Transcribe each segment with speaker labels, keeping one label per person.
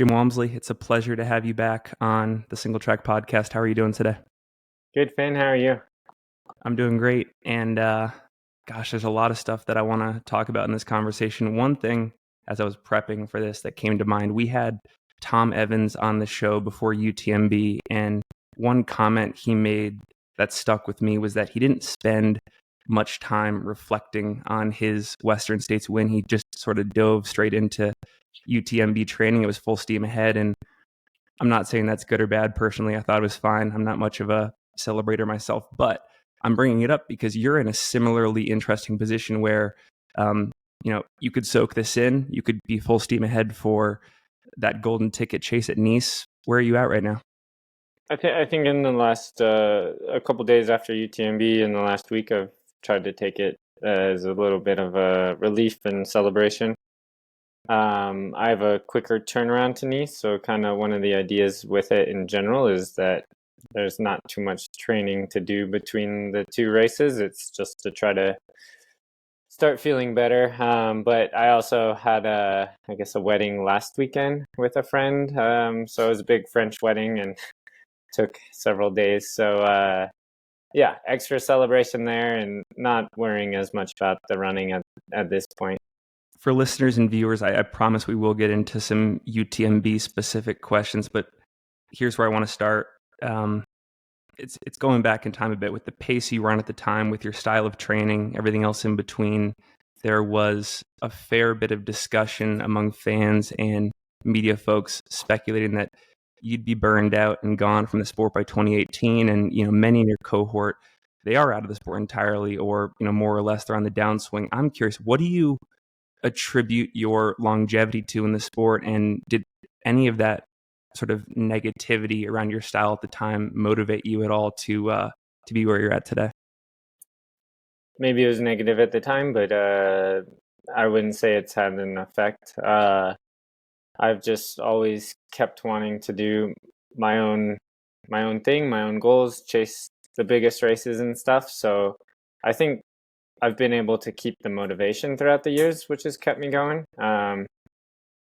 Speaker 1: Jim Walmsley, it's a pleasure to have you back on the Singletrack podcast. How are you doing today?
Speaker 2: Good, Finn. How are you?
Speaker 1: I'm doing great. And there's a lot of stuff that I want to talk about in this conversation. One thing, as I was prepping for this, that came to mind, we had Tom Evans on the show before UTMB. And one comment he made that stuck with me was that he didn't spend much time reflecting on his Western States win. He just sort of dove straight into UTMB training. It was full steam ahead. And I'm not saying that's good or bad. Personally, I thought it was fine. I'm not much of a celebrator myself, but I'm bringing it up because you're in a similarly interesting position where, you could soak this in. You could be full steam ahead for that golden ticket chase at Nice. Where are you at right now?
Speaker 2: I think in the last a couple days after UTMB in the last week, I've tried to take it as a little bit of a relief and celebration. I have a quicker turnaround to Nice, so kind of one of the ideas with it in general is that there's not too much training to do between the two races. It's just to try to start feeling better. But I also had a wedding last weekend with a friend. So it was a big French wedding and took several days. So extra celebration there and not worrying as much about the running at this point.
Speaker 1: For listeners and viewers, I promise we will get into some UTMB specific questions, but here's where I want to start. It's going back in time a bit with the pace you run at the time, with your style of training, everything else in between. There was a fair bit of discussion among fans and media folks speculating that you'd be burned out and gone from the sport by 2018. And, many in your cohort, they are out of the sport entirely, or, more or less they're on the downswing. I'm curious, what do you attribute your longevity to in the sport? And did any of that sort of negativity around your style at the time motivate you at all to be where you're at today?
Speaker 2: Maybe it was negative at the time, but I wouldn't say it's had an effect. I've just always kept wanting to do my own thing, my own goals, chase the biggest races and stuff. So I think I've been able to keep the motivation throughout the years, which has kept me going.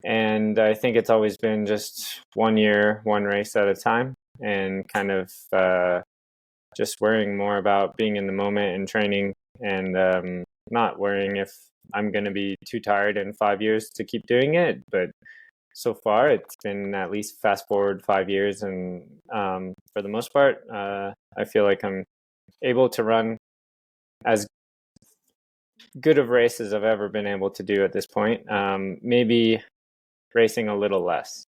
Speaker 2: And I think it's always been just 1 year, one race at a time, and kind of just worrying more about being in the moment and training, and not worrying if I'm going to be too tired in 5 years to keep doing it. But so far, it's been at least fast forward 5 years, and for the most part, I feel like I'm able to run as good of race as I've ever been able to do at this point. Maybe racing a little less.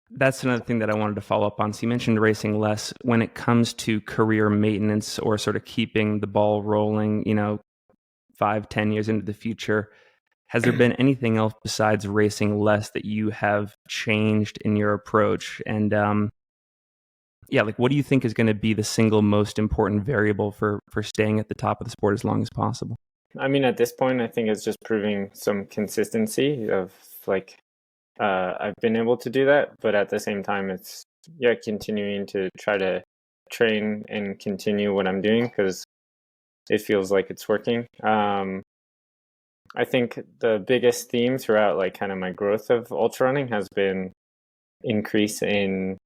Speaker 1: That's another thing that I wanted to follow up on. So you mentioned racing less. When it comes to career maintenance or sort of keeping the ball rolling, 5-10 years into the future, has there been anything else besides racing less that you have changed in your approach? And what do you think is going to be the single most important variable for staying at the top of the sport as long as possible?
Speaker 2: I mean, at this point, I think it's just proving some consistency of I've been able to do that, but at the same time, it's continuing to try to train and continue what I'm doing because it feels like it's working. I think the biggest theme throughout kind of my growth of ultra running has been increase in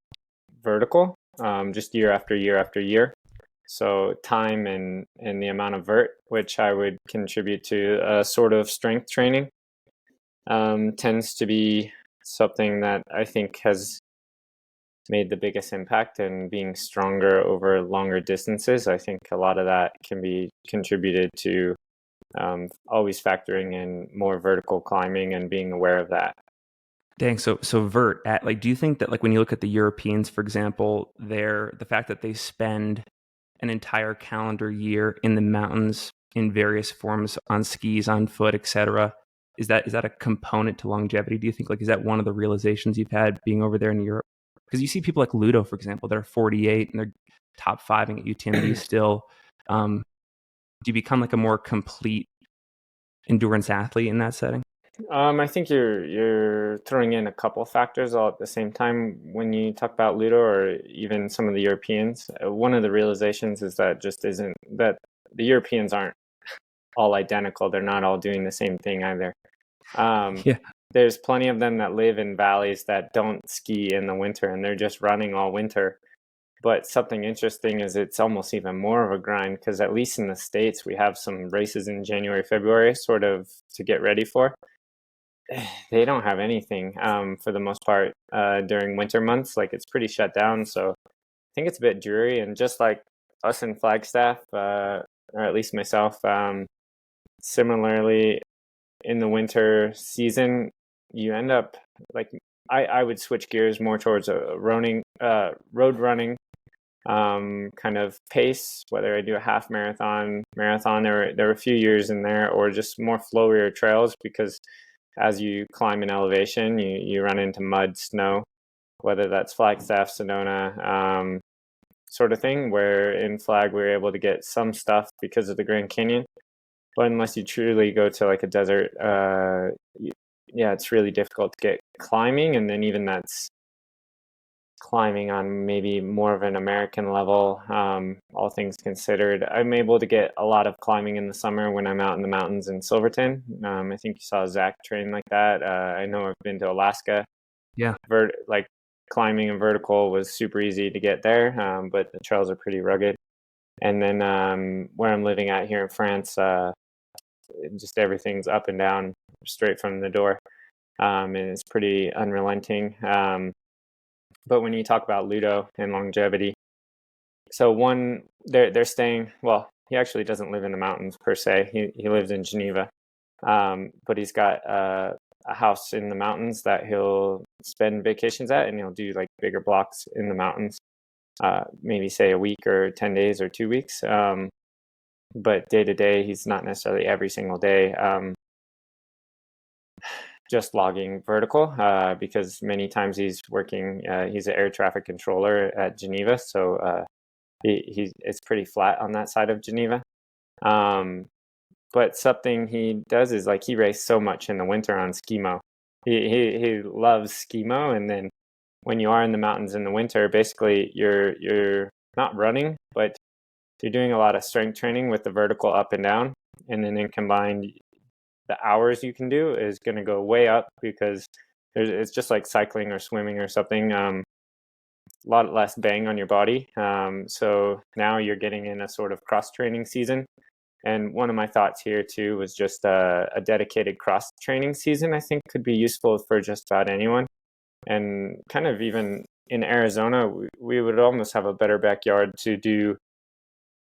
Speaker 2: vertical, just year after year after year. So time and the amount of vert, which I would contribute to a sort of strength training, tends to be something that I think has made the biggest impact, and being stronger over longer distances. I think a lot of that can be contributed to always factoring in more vertical climbing and being aware of that.
Speaker 1: Dang, so vert, do you think that when you look at the Europeans, for example, the fact that they spend an entire calendar year in the mountains in various forms, on skis, on foot, etc., is that a component to longevity? Do you think is that one of the realizations you've had being over there in Europe? Because you see people like Ludo, for example, that are 48 and they're top 5ing at UTMB still. Do you become a more complete endurance athlete in that setting?
Speaker 2: I think you're throwing in a couple factors all at the same time when you talk about Ludo or even some of the Europeans. One of the realizations is that just isn't that the Europeans aren't all identical. They're not all doing the same thing either. there's plenty of them that live in valleys that don't ski in the winter and they're just running all winter. But something interesting is it's almost even more of a grind because at least in the States, we have some races in January, February, sort of to get ready for. They don't have anything for the most part during winter months. Like it's pretty shut down. So I think it's a bit dreary. And just like us in Flagstaff, or at least myself, similarly in the winter season, you end up like I would switch gears more towards a road running kind of pace, whether I do a half marathon. There were a few years in there, or just more flowier trails because as you climb in elevation, you run into mud, snow, whether that's Flagstaff, Sedona, sort of thing. Where in Flag we were able to get some stuff because of the Grand Canyon, but unless you truly go to like a desert, yeah, it's really difficult to get climbing, and then even that's climbing on maybe more of an American level, all things considered. I'm able to get a lot of climbing in the summer when I'm out in the mountains in Silverton. I think you saw Zach train like that. I know I've been to Alaska.
Speaker 1: Yeah.
Speaker 2: Like climbing and vertical was super easy to get there, but the trails are pretty rugged. And then where I'm living at here in France, just everything's up and down straight from the door, and it's pretty unrelenting. But when you talk about Ludo and longevity, so one, they're staying. Well, he actually doesn't live in the mountains per se. He lives in Geneva, but he's got a house in the mountains that he'll spend vacations at, and he'll do like bigger blocks in the mountains, maybe say a week or 10 days or 2 weeks. But day to day, he's not necessarily every single day. Just logging vertical because many times he's working. He's an air traffic controller at Geneva, so it's pretty flat on that side of Geneva. But something he does is like he raced so much in the winter on skimo. He loves skimo, and then when you are in the mountains in the winter, basically you're not running, but you're doing a lot of strength training with the vertical up and down, and then in combined, the hours you can do is going to go way up because it's just like cycling or swimming or something. A lot less bang on your body. So now you're getting in a sort of cross training season. And one of my thoughts here too was just a dedicated cross training season, I think could be useful for just about anyone. And kind of even in Arizona, we would almost have a better backyard to do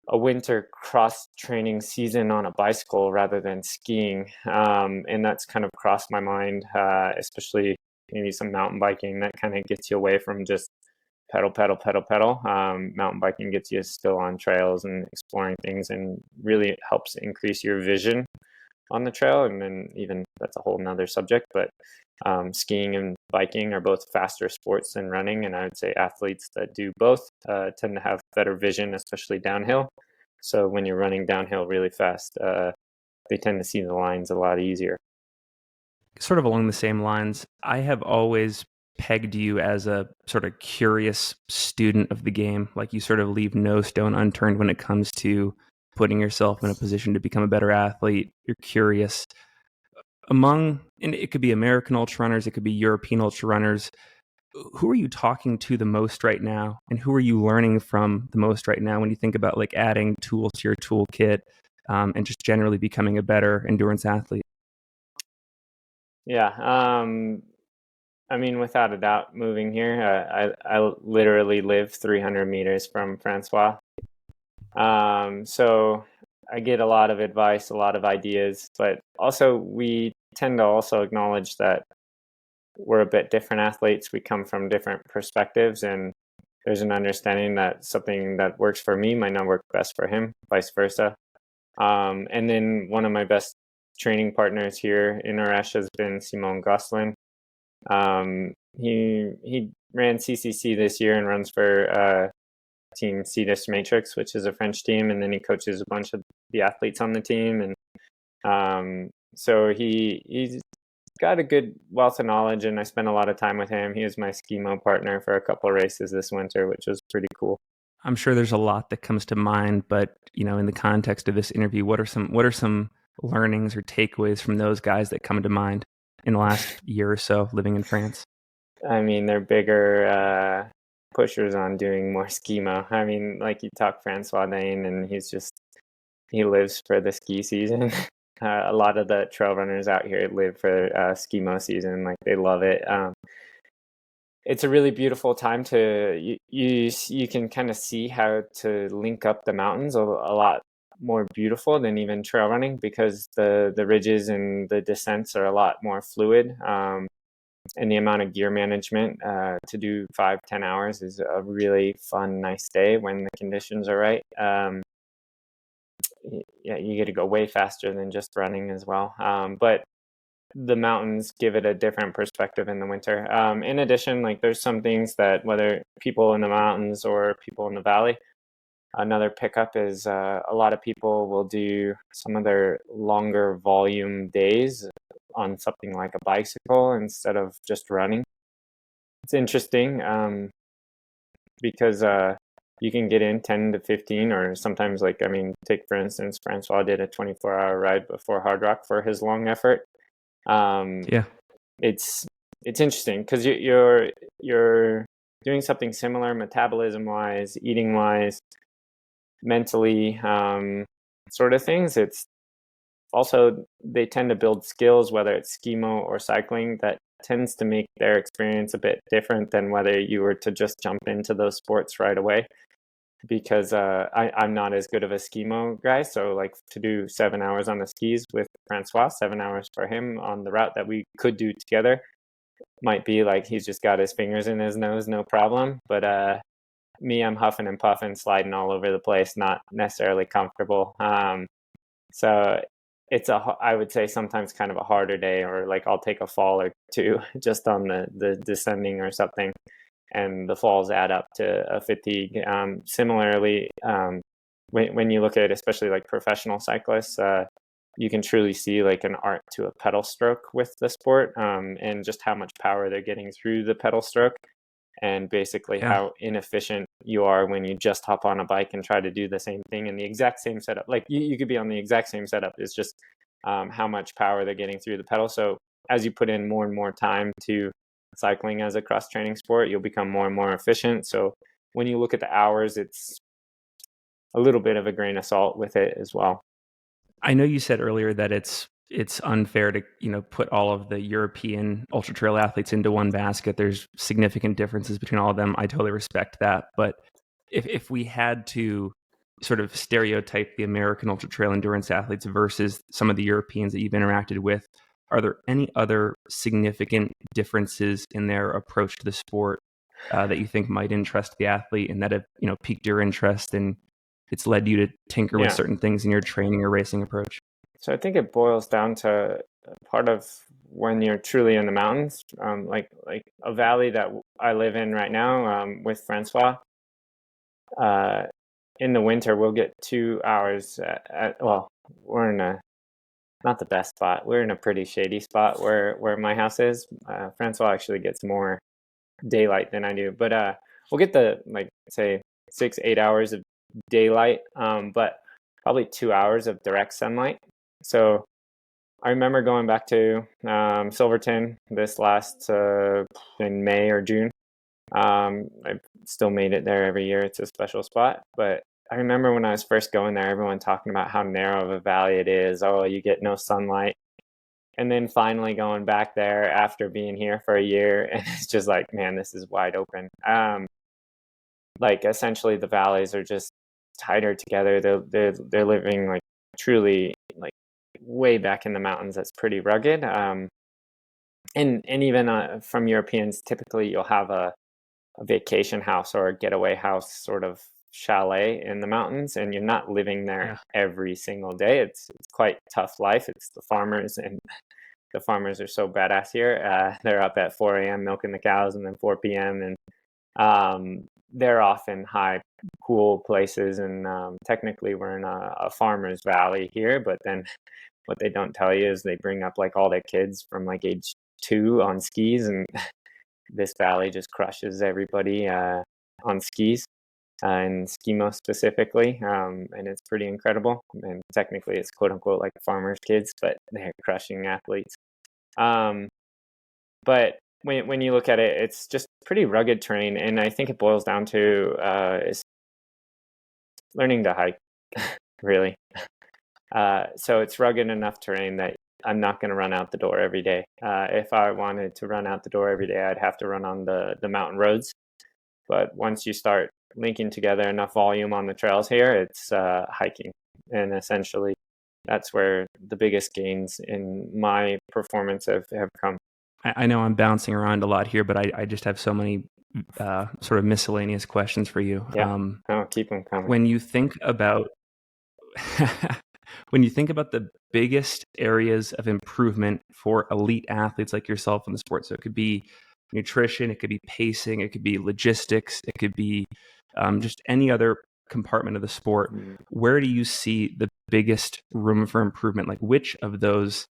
Speaker 2: a winter cross training season on a bicycle rather than skiing. And that's kind of crossed my mind, especially maybe some mountain biking that kind of gets you away from just pedal, pedal, pedal, pedal. Mountain biking gets you still on trails and exploring things and really helps increase your vision on the trail. And then even that's a whole nother subject, but skiing and biking are both faster sports than running, and I would say athletes that do both tend to have better vision, especially downhill. So when you're running downhill really fast, they tend to see the lines a lot easier.
Speaker 1: Sort of along the same lines, I have always pegged you as a sort of curious student of the game. Like you sort of leave no stone unturned when it comes to putting yourself in a position to become a better athlete. You're curious. And it could be American ultra runners, it could be European ultra runners. Who are you talking to the most right now, and who are you learning from the most right now when you think about like adding tools to your toolkit and just generally becoming a better endurance athlete?
Speaker 2: Yeah, I mean, without a doubt, moving here, I literally live 300 meters from Francois. So I get a lot of advice, a lot of ideas, but also we tend to also acknowledge that we're a bit different athletes. We come from different perspectives, and there's an understanding that something that works for me might not work best for him, vice versa. And then one of my best training partners here in Arash has been Simon Gosselin. He ran CCC this year and runs for team Cetus Matrix, which is a French team, and then he coaches a bunch of the athletes on the team, and so he's got a good wealth of knowledge, and I spent a lot of time with him. He was my skimo partner for a couple of races this winter, which was pretty cool.
Speaker 1: I'm sure there's a lot that comes to mind, but in the context of this interview, what are some learnings or takeaways from those guys that come to mind? in the last year or so living in France?
Speaker 2: I mean, they're bigger pushers on doing more skimo. I mean, like you talk Francois Dane, and he lives for the ski season. A lot of the trail runners out here live for skimo season. Like they love it. It's a really beautiful time to you can kind of see how to link up the mountains a lot more beautiful than even trail running, because the ridges and the descents are a lot more fluid. And the amount of gear management to do 5-10 hours is a really fun, nice day when the conditions are right. Yeah, you get to go way faster than just running as well. But the mountains give it a different perspective in the winter. In addition, like there's some things that whether people in the mountains or people in the valley, another pickup is a lot of people will do some of their longer volume days on something like a bicycle instead of just running. It's interesting because you can get in 10 to 15, or sometimes, like, I mean, take for instance, Francois did a 24-hour ride before Hard Rock for his long effort.
Speaker 1: Yeah.
Speaker 2: It's interesting because you're doing something similar metabolism wise, eating wise, mentally, sort of things. It's also, they tend to build skills, whether it's skimo or cycling, that tends to make their experience a bit different than whether you were to just jump into those sports right away. Because I'm not as good of a skimo guy, so like to do 7 hours on the skis with Francois, 7 hours for him on the route that we could do together, might be like he's just got his fingers in his nose, no problem. But me, I'm huffing and puffing, sliding all over the place, not necessarily comfortable. So it's I would say sometimes kind of a harder day, or like I'll take a fall or two just on the descending or something, and the falls add up to a fatigue. Similarly, when you look at especially like professional cyclists, you can truly see like an art to a pedal stroke with the sport, and just how much power they're getting through the pedal stroke, and basically
Speaker 1: Yeah.
Speaker 2: how inefficient you are when you just hop on a bike and try to do the same thing in the exact same setup. Like you could be on the exact same setup. It's just how much power they're getting through the pedal. So as you put in more and more time to cycling as a cross training sport, you'll become more and more efficient. So when you look at the hours, it's a little bit of a grain of salt with it as well.
Speaker 1: I know you said earlier that it's unfair to, put all of the European ultra trail athletes into one basket. There's significant differences between all of them. I totally respect that. But if we had to sort of stereotype the American ultra trail endurance athletes versus some of the Europeans that you've interacted with, are there any other significant differences in their approach to the sport that you think might interest the athlete and that have, piqued your interest and it's led you to tinker with
Speaker 2: Yeah.
Speaker 1: certain things in your training or racing approach?
Speaker 2: So I think it boils down to part of when you're truly in the mountains, like a valley that I live in right now, with Francois. In the winter, we'll get 2 hours well, we're in a not the best spot. We're in a pretty shady spot where my house is. Francois actually gets more daylight than I do, but we'll get the, like, say 6-8 hours of daylight, but probably 2 hours of direct sunlight. So I remember going back to Silverton this last in May or June. I still made it there every year. It's a special spot, but I remember when I was first going there, everyone talking about how narrow of a valley it is. Oh, you get no sunlight. And then finally going back there after being here for a year, and it's just like, man, this is wide open. Like essentially the valleys are just tighter together. They're living like truly like way back in the mountains. That's pretty rugged. And even from Europeans, typically you'll have a vacation house or a getaway house sort of chalet in the mountains, and you're not living there
Speaker 1: Yeah.
Speaker 2: every single day. It's quite tough life. It's the farmers, and the farmers are so badass here. They're up at 4 a.m. milking the cows, and then 4 p.m. and they're often high cool places, and technically we're in a farmer's valley here, but then what they don't tell you is they bring up like all their kids from like age 2 on skis, and this valley just crushes everybody on skis, and skimo specifically, and it's pretty incredible. And technically it's quote unquote like farmers kids, but they're crushing athletes. But when you look at it, it's just pretty rugged terrain, and I think it boils down to is learning to hike, really. So it's rugged enough terrain that I'm not going to run out the door every day. If I wanted to run out the door every day, I'd have to run on the mountain roads. But once you start linking together enough volume on the trails here, it's hiking. And essentially, that's where the biggest gains in my performance have come.
Speaker 1: I know I'm bouncing around a lot here, but I just have so many sort of miscellaneous questions for you.
Speaker 2: Yeah, I'll keep them coming.
Speaker 1: When you think about when you think about the biggest areas of improvement for elite athletes like yourself in the sport, so it could be nutrition, it could be pacing, it could be logistics, it could be just any other compartment of the sport, where do you see the biggest room for improvement? Like which of those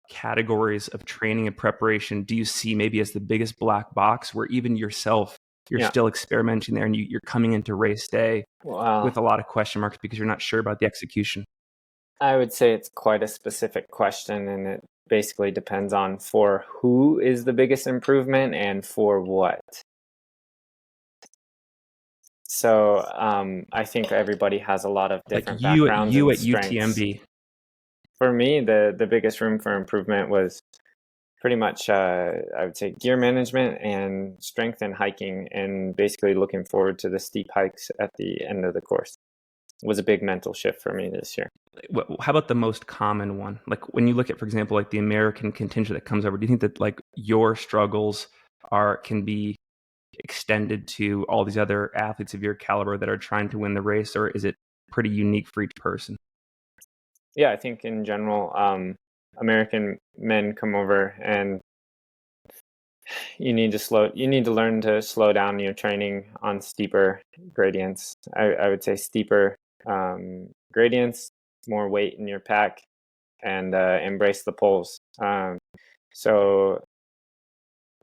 Speaker 1: categories of training and preparation do you see maybe as the biggest black box where even yourself, you're still experimenting there and you're coming into race day with a lot of question marks because you're not sure about the execution?
Speaker 2: I would say it's quite a specific question, and it basically depends on for who is the biggest improvement and for what. So I think everybody has a lot of different backgrounds
Speaker 1: you
Speaker 2: and
Speaker 1: at
Speaker 2: strengths.
Speaker 1: UTMB.
Speaker 2: For me, the biggest room for improvement was pretty much, I would say, gear management and strength and hiking, and basically looking forward to the steep hikes at the end of the course. It was a big mental shift for me this year.
Speaker 1: How about the most common one? Like when you look at, for example, like the American contingent that comes over, do you think that like your struggles can be extended to all these other athletes of your caliber that are trying to win the race, or is it pretty unique for each person?
Speaker 2: Yeah, I think in general, American men come over and you need to learn to slow down your training on steeper gradients. I would say steeper gradients, more weight in your pack, and embrace the pulls. So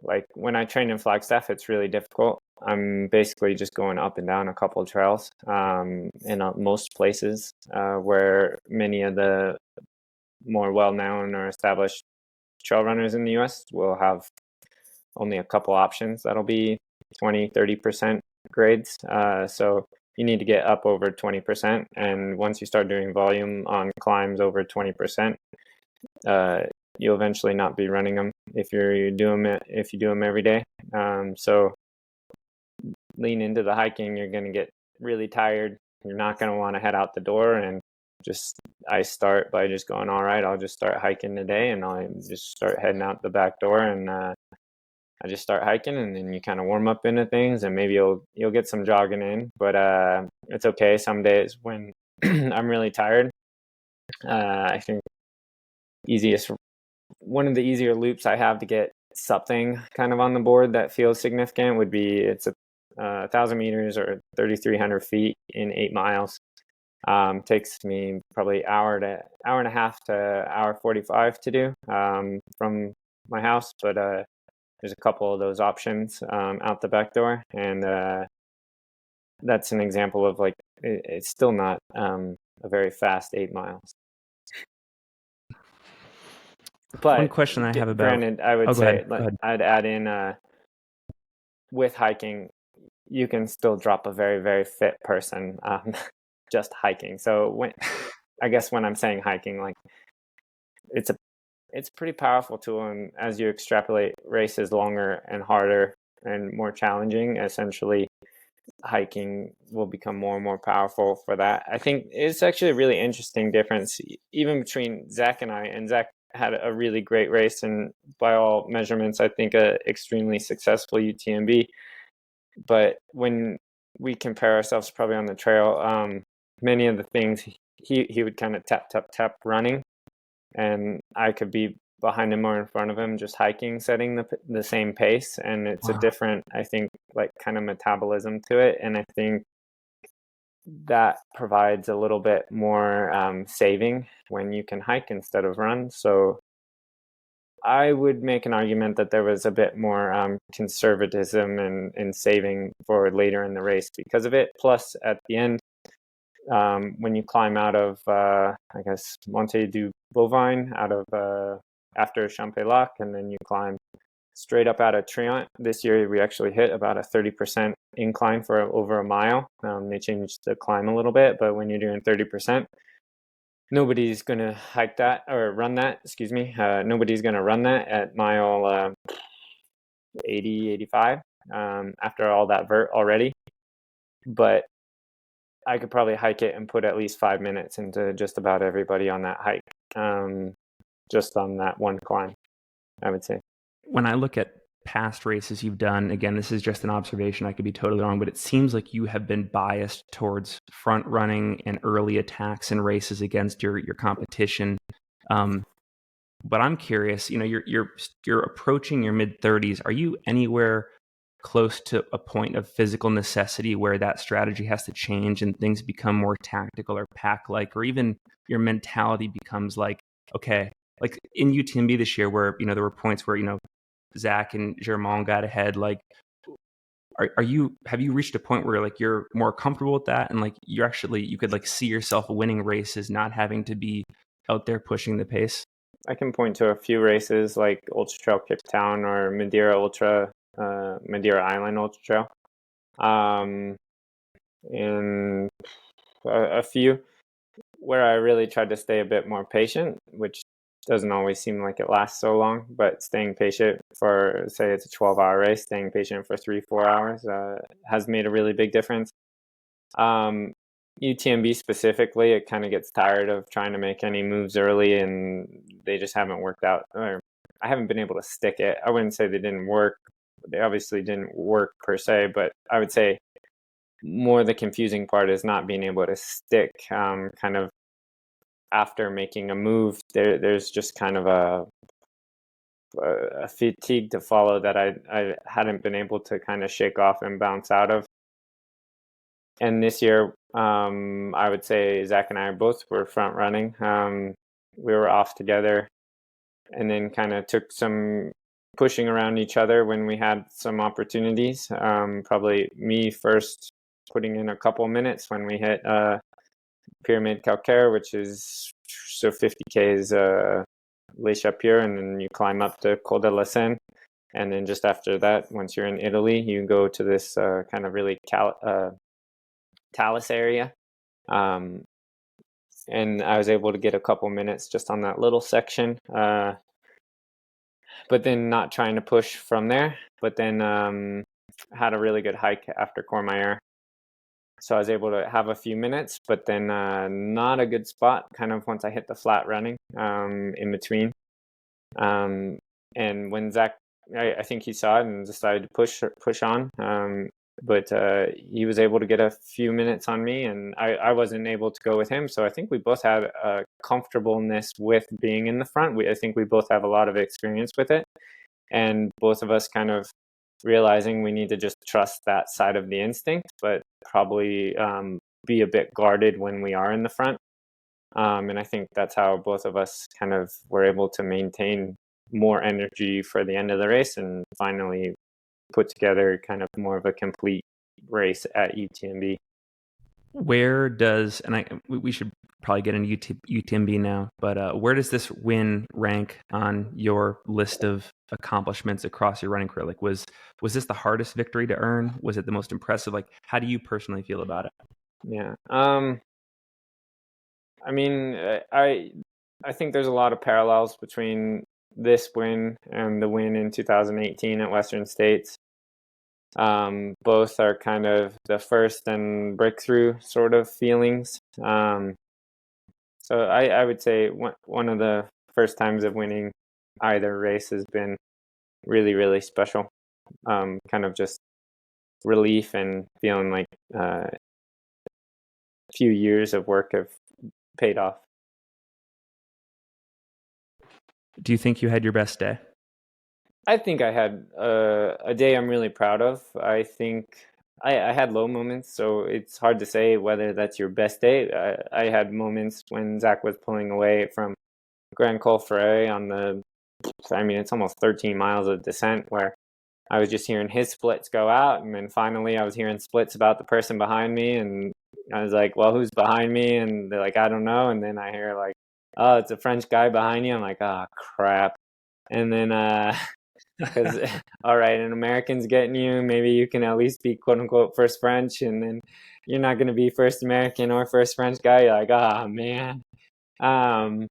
Speaker 2: like when I train in Flagstaff, it's really difficult. I'm basically just going up and down a couple of trails in most places where many of the more well-known or established trail runners in the US will have only a couple options. That'll be 20-30% grades. So you need to get up over 20%. And once you start doing volume on climbs over 20%, you'll eventually not be running them if you do them every day. So lean into the hiking. You're going to get really tired. You're not going to want to head out the door, and I start by just going, all right, I'll just start hiking today, and I'll just start heading out the back door, and I just start hiking, and then you kind of warm up into things, and maybe you'll get some jogging in, but it's okay. Some days when I'm really tired, I think one of the easier loops I have to get something kind of on the board that feels significant would be it's 1,000 meters or 3,300 feet in 8 miles. Takes me probably hour and a half to hour 45 to do from my house, but there's a couple of those options out the back door, and that's an example of like it's still not a very fast 8 miles. But
Speaker 1: one question I have about
Speaker 2: granted, I would
Speaker 1: go
Speaker 2: say
Speaker 1: ahead.
Speaker 2: I'd add in with hiking, you can still drop a very, very fit person just hiking. So I guess when I'm saying hiking, like it's a pretty powerful tool, and as you extrapolate races longer and harder and more challenging, essentially hiking will become more and more powerful for that. I think it's actually a really interesting difference even between Zach and I, and Zach had a really great race, and by all measurements I think a extremely successful UTMB. But when we compare ourselves probably on the trail, many of the things he would kind of tap running, and I could be behind him or in front of him just hiking, setting the same pace, and it's a different, I think, like kind of metabolism to it, and I think that provides a little bit more saving when you can hike instead of run. So I would make an argument that there was a bit more conservatism and saving for later in the race because of it. Plus, at the end, when you climb out of, I guess, Monte du Bovine, out of after Champex-Lac, and then you climb straight up out of Trient. This year we actually hit about a 30% incline for over a mile. They changed the climb a little bit, but when you're doing 30%, nobody's going to hike that or run that, excuse me. Nobody's going to run that at mile 80, 85 after all that vert already. But I could probably hike it and put at least 5 minutes into just about everybody on that hike, just on that one climb, I would say.
Speaker 1: When I look at past races you've done, again, this is just an observation, I could be totally wrong, but it seems like you have been biased towards front running and early attacks in races against your competition. But I'm curious, you're approaching your mid-30s. Are you anywhere close to a point of physical necessity where that strategy has to change and things become more tactical or pack-like, or even your mentality becomes like, okay, like in UTMB this year where, there were points where, Zach and Germain got ahead, like, have you reached a point where like you're more comfortable with that and like you could like see yourself winning races, not having to be out there pushing the pace?
Speaker 2: I can point to a few races like Ultra Trail Cape Town or Madeira Island Ultra Trail, and a few where I really tried to stay a bit more patient, which doesn't always seem like it lasts so long, but staying patient for, say it's a 12-hour race, staying patient for 3-4 hours has made a really big difference. UTMB specifically, it kind of gets tired of trying to make any moves early and they just haven't worked out, or I haven't been able to stick it. I wouldn't say they didn't work. They obviously didn't work per se, but I would say more the confusing part is not being able to stick kind of after making a move. There's just kind of a fatigue to follow that I hadn't been able to kind of shake off and bounce out of. And this year, I would say Zach and I both were front running. We were off together and then kind of took some pushing around each other when we had some opportunities. Probably me first putting in a couple minutes when we hit Pyramid Calcaire, which is so 50K is Les Chapures, and then you climb up to Col de la Seine. And then just after that, once you're in Italy, you go to this kind of really talus area. And I was able to get a couple minutes just on that little section, but then not trying to push from there, but then had a really good hike after Courmayeur. So I was able to have a few minutes, but then not a good spot kind of once I hit the flat running in between. And when Zach, I think he saw it and decided to push on. But he was able to get a few minutes on me and I wasn't able to go with him. So I think we both had a comfortableness with being in the front. I think we both have a lot of experience with it. And both of us kind of realizing we need to just trust that side of the instinct, but probably be a bit guarded when we are in the front. And I think that's how both of us kind of were able to maintain more energy for the end of the race and finally put together kind of more of a complete race at UTMB.
Speaker 1: Where does, and we should probably get into UTMB now, but where does this win rank on your list of accomplishments across your running career? Like, was this the hardest victory to earn? Was it the most impressive? Like, how do you personally feel about it?
Speaker 2: Yeah. I mean, I think there's a lot of parallels between this win and the win in 2018 at Western States. Both are kind of the first and breakthrough sort of feelings. So I would say one of the first times of winning either race has been really, really special. Kind of just relief and feeling like a few years of work have paid off.
Speaker 1: Do you think you had your best day?
Speaker 2: I think I had a day I'm really proud of. I think I had low moments, so it's hard to say whether that's your best day. I had moments when Zach was pulling away from Grand Col Ferret on it's almost 13 miles of descent where I was just hearing his splits go out, and then finally I was hearing splits about the person behind me, and I was like, well, who's behind me? And they're like, I don't know. And then I hear like, oh, it's a French guy behind you. I'm like, oh, crap. And then Because, all right, an American's getting you, maybe you can at least be quote unquote first French, and then you're not going to be first American or first French guy. You're like, oh man. Um,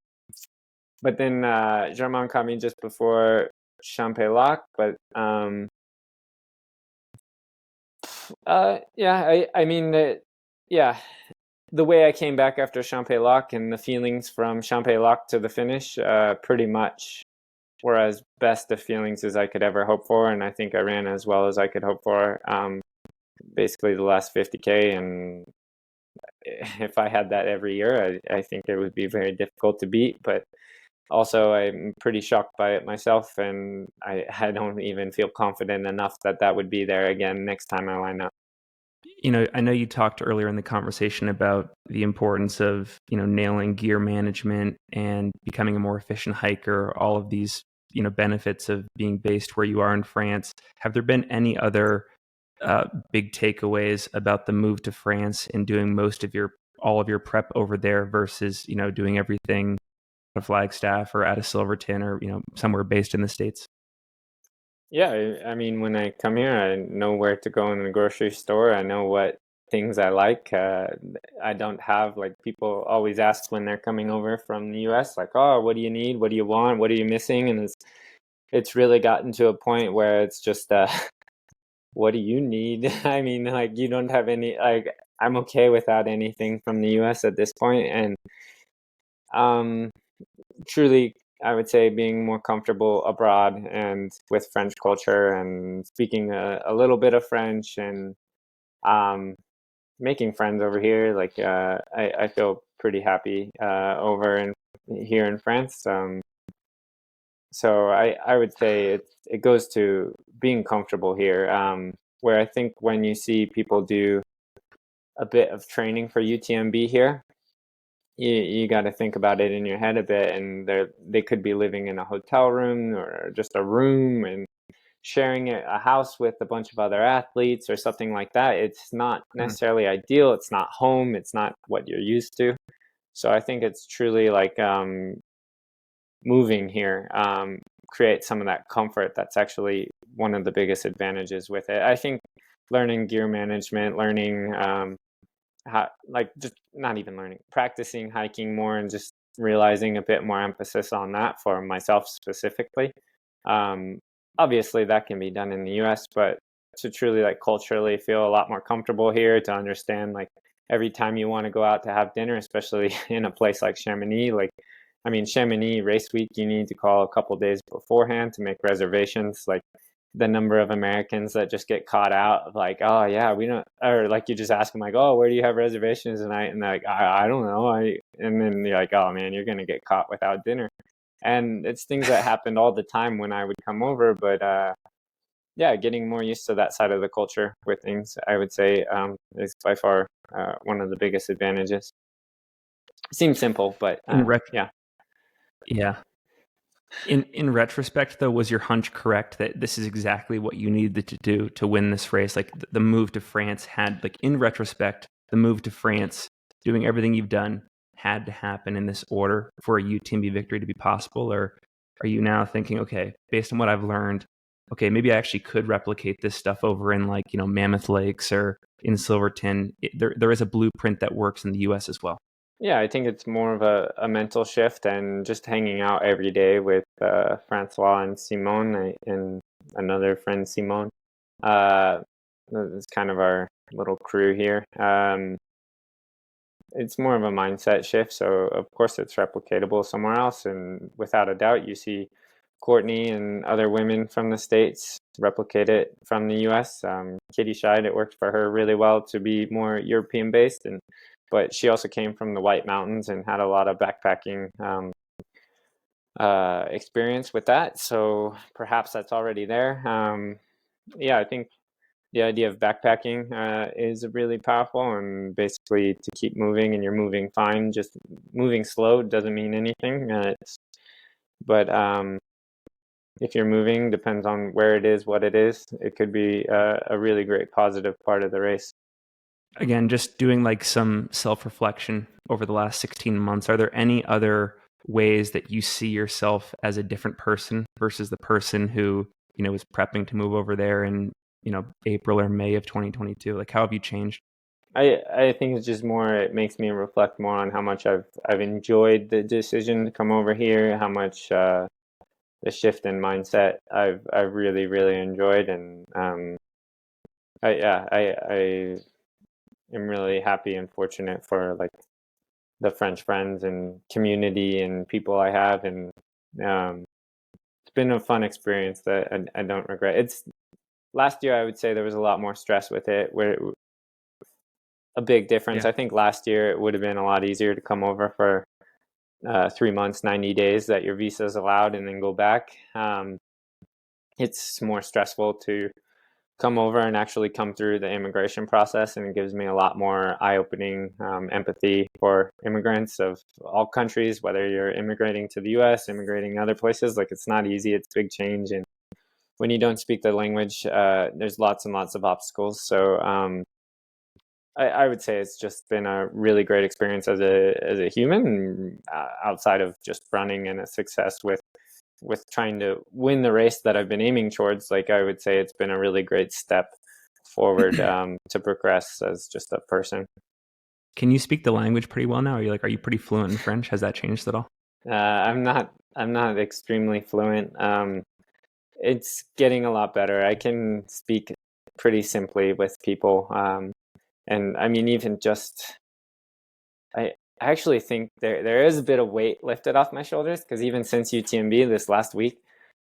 Speaker 2: but then Germain caught me just before Champex-Lac, but yeah, I mean, yeah, the way I came back after Champex-Lac and the feelings from Champex-Lac to the finish, pretty much were as best of feelings as I could ever hope for, and I think I ran as well as I could hope for. Basically, the last 50K, and if I had that every year, I think it would be very difficult to beat. But also, I'm pretty shocked by it myself, and I don't even feel confident enough that that would be there again next time I line up.
Speaker 1: I know you talked earlier in the conversation about the importance of, nailing gear management and becoming a more efficient hiker, all of these, benefits of being based where you are in France. Have there been any other big takeaways about the move to France and doing all of your prep over there versus, doing everything at a Flagstaff or at a Silverton or, somewhere based in the States?
Speaker 2: Yeah, I mean, when I come here, I know where to go in the grocery store. I know what things I like. I don't have, like, people always ask when they're coming over from the US, like, oh, what do you need? What do you want? What are you missing? And it's really gotten to a point where it's just, what do you need? I mean, like, you don't have any, like, I'm okay without anything from the US at this point. And um, truly, I would say being more comfortable abroad and with French culture and speaking a little bit of French and um, making friends over here. Like, I feel pretty happy over in here in France. So I would say it goes to being comfortable here. Where I think when you see people do a bit of training for UTMB here, you got to think about it in your head a bit, and they could be living in a hotel room or just a room and sharing a house with a bunch of other athletes or something like that. It's not
Speaker 1: Mhm.
Speaker 2: necessarily ideal. It's not home. It's not what you're used to. So I think it's truly like moving here creates some of that comfort. That's actually one of the biggest advantages with it. I think learning gear management, learning how, like, just not even learning, practicing hiking more and just realizing a bit more emphasis on that for myself specifically. Um, Obviously, that can be done in the US, but to truly, like, culturally feel a lot more comfortable here, to understand, like, every time you want to go out to have dinner, especially in a place like Chamonix, like, I mean, Chamonix race week, you need to call a couple days beforehand to make reservations. Like, the number of Americans that just get caught out of, like, oh yeah, we don't, or like you just ask them like, oh, where do you have reservations tonight? And they're like, I don't know. And then you're like, oh man, you're gonna get caught without dinner. And it's things that happened all the time when I would come over, but yeah, getting more used to that side of the culture with things, I would say, is by far one of the biggest advantages. Seems simple, but
Speaker 1: In ret-
Speaker 2: yeah.
Speaker 1: yeah. In retrospect, though, was your hunch correct that this is exactly what you needed to do to win this race? Like the move to France had, like in retrospect, the move to France, doing everything you've done, had to happen in this order for a UTMB victory to be possible? Or are you now thinking, okay, based on what I've learned, okay, maybe I actually could replicate this stuff over in, like, Mammoth Lakes or in Silverton? There is a blueprint that works in the US as well.
Speaker 2: Yeah, I think it's more of a mental shift and just hanging out every day with Francois and Simone and another friend, Simone. Uh, it's kind of our little crew here. It's more of a mindset shift, so of course it's replicatable somewhere else. And without a doubt, you see Courtney and other women from the States replicate it from the US. Katie Scheid, it worked for her really well to be more European based, and but she also came from the White Mountains and had a lot of backpacking experience with that. So perhaps that's already there. Yeah, I think the idea of backpacking is really powerful, and basically to keep moving and you're moving fine. Just moving slow doesn't mean anything. But if you're moving, depends on where it is, what it is. It could be a really great positive part of the race.
Speaker 1: Again, just doing like some self-reflection over the last 16 months, are there any other ways that you see yourself as a different person versus the person who was prepping to move over there in, April or May of 2022? Like, how have you changed?
Speaker 2: I think it's just more, it makes me reflect more on how much I've enjoyed the decision to come over here, how much the shift in mindset I've really, really enjoyed. And I am really happy and fortunate for like the French friends and community and people I have. And it's been a fun experience that I don't regret. It's last year, I would say there was a lot more stress with it, where a big difference.
Speaker 1: Yeah.
Speaker 2: I think last year it would have been a lot easier to come over for 3 months, 90 days that your visa is allowed, and then go back. It's more stressful to come over and actually come through the immigration process, and it gives me a lot more eye-opening empathy for immigrants of all countries, whether you're immigrating to the US, immigrating other places. Like, it's not easy, it's a big change, and when you don't speak the language, there's lots and lots of obstacles. So I would say it's just been a really great experience as a human, outside of just running, and a success with trying to win the race that I've been aiming towards. Like, I would say it's been a really great step forward to progress as just a person.
Speaker 1: Can you speak the language pretty well now? Are you pretty fluent in French? Has that changed at all?
Speaker 2: I'm not extremely fluent. It's getting a lot better. I can speak pretty simply with people. And I mean, even just, I actually think there is a bit of weight lifted off my shoulders, because even since UTMB this last week,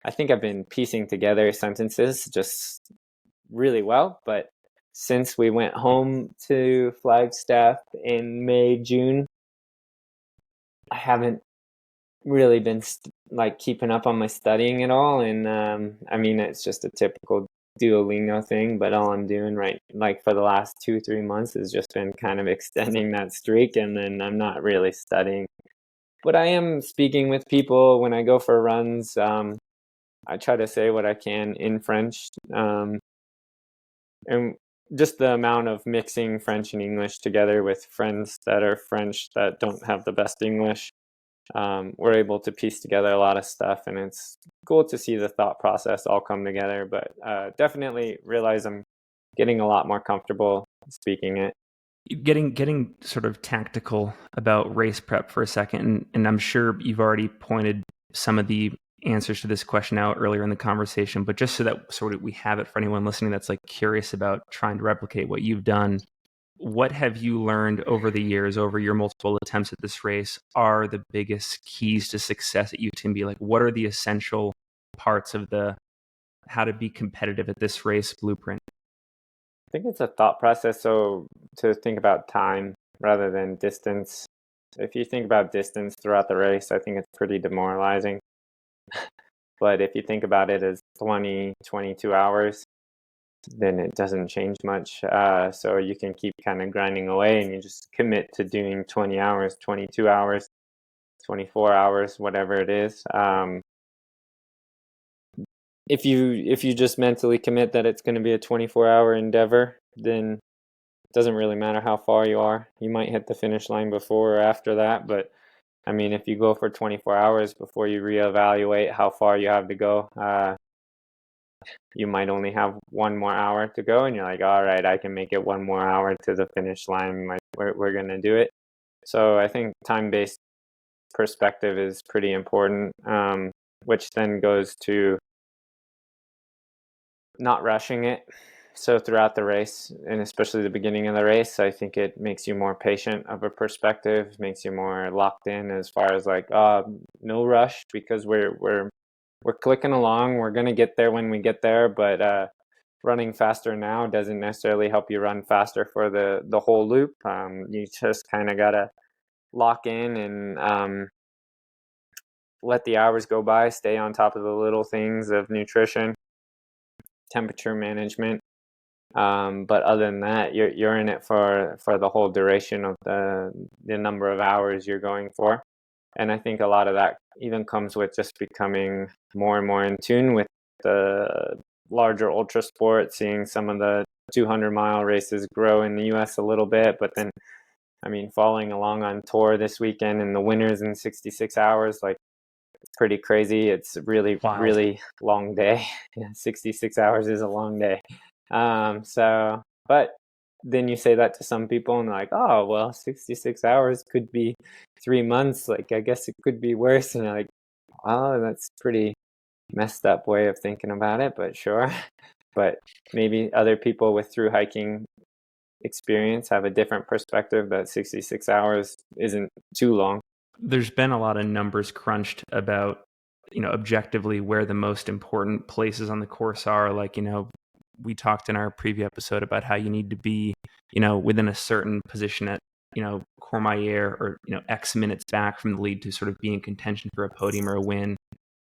Speaker 2: I think I've been piecing together sentences just really well. But since we went home to Flagstaff in May, June, I haven't really been like keeping up on my studying at all. And I mean, it's just a typical Duolingo thing, but all I'm doing right, like for the last 2-3 months, has just been kind of extending that streak, and then I'm not really studying. But I am speaking with people when I go for runs. I try to say what I can in French, and just the amount of mixing French and English together with friends that are French that don't have the best English, we're able to piece together a lot of stuff, and it's cool to see the thought process all come together. But definitely realize I'm getting a lot more comfortable speaking it.
Speaker 1: Getting sort of tactical about race prep for a second, and I'm sure you've already pointed some of the answers to this question out earlier in the conversation, but just so that sort of we have it for anyone listening that's like curious about trying to replicate what you've done, what have you learned over the years, over your multiple attempts at this race, are the biggest keys to success at UTMB? Like, what are the essential parts of the how to be competitive at this race blueprint?
Speaker 2: I think it's a thought process. So to think about time rather than distance. If you think about distance throughout the race, I think it's pretty demoralizing. But if you think about it as 20, 22 hours, then it doesn't change much. So you can keep kind of grinding away, and you just commit to doing 20 hours, 22 hours, 24 hours, whatever it is. If you just mentally commit that it's going to be a 24-hour endeavor, then it doesn't really matter how far you are. You might hit the finish line before or after that, but I mean, if you go for 24 hours before you reevaluate how far you have to go, you might only have one more hour to go, and you're like, all right, I can make it one more hour to the finish line. Like, we're going to do it. So I think time-based perspective is pretty important, which then goes to not rushing it. So throughout the race, and especially the beginning of the race, I think it makes you more patient of a perspective, makes you more locked in as far as like, no rush, because we're clicking along. We're gonna get there when we get there, but running faster now doesn't necessarily help you run faster for the whole loop. You just kind of gotta lock in and let the hours go by. Stay on top of the little things of nutrition, temperature management. But other than that, you're in it for the whole duration of the number of hours you're going for. And I think a lot of that even comes with just becoming more and more in tune with the larger ultra sport, seeing some of the 200-mile races grow in the US a little bit, but then, I mean, following along on tour this weekend and the winners in 66 hours, like, pretty crazy. It's really,
Speaker 1: Wild.
Speaker 2: really long day. 66 hours is a long day. But then you say that to some people and they're like, oh, well, 66 hours could be 3 months. Like, I guess it could be worse. And you're like, well, that's pretty messed up way of thinking about it, but sure. But maybe other people with through hiking experience have a different perspective that 66 hours isn't too long.
Speaker 1: There's been a lot of numbers crunched about, objectively where the most important places on the course are. Like, we talked in our preview episode about how you need to be, within a certain position at, Courmayeur or, X minutes back from the lead to sort of be in contention for a podium or a win.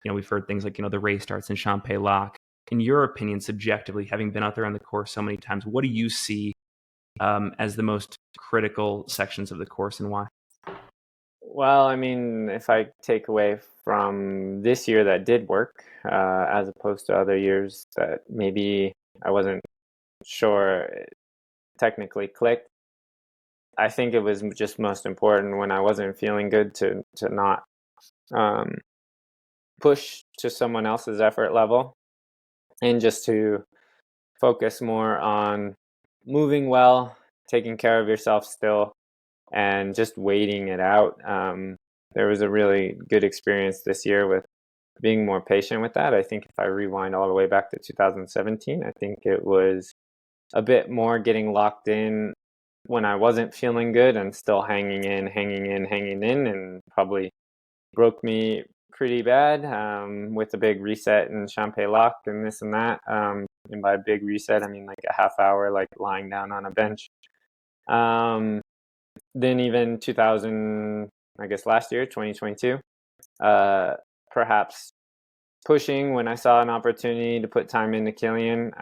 Speaker 1: We've heard things like, the race starts in Champay-Lac. In your opinion, subjectively, having been out there on the course so many times, what do you see as the most critical sections of the course and why?
Speaker 2: Well, I mean, if I take away from this year that did work, as opposed to other years that maybe I wasn't sure it technically clicked, I think it was just most important when I wasn't feeling good to not push to someone else's effort level and just to focus more on moving well, taking care of yourself still, and just waiting it out. There was a really good experience this year with being more patient with that. I think if I rewind all the way back to 2017, I think it was a bit more getting locked in when I wasn't feeling good and still hanging in, and probably broke me pretty bad with the big reset in Champay-Lac and this and that. And by big reset, I mean like a half hour, like lying down on a bench. Then even 2000, I guess last year, 2022, perhaps pushing when I saw an opportunity to put time into Killian,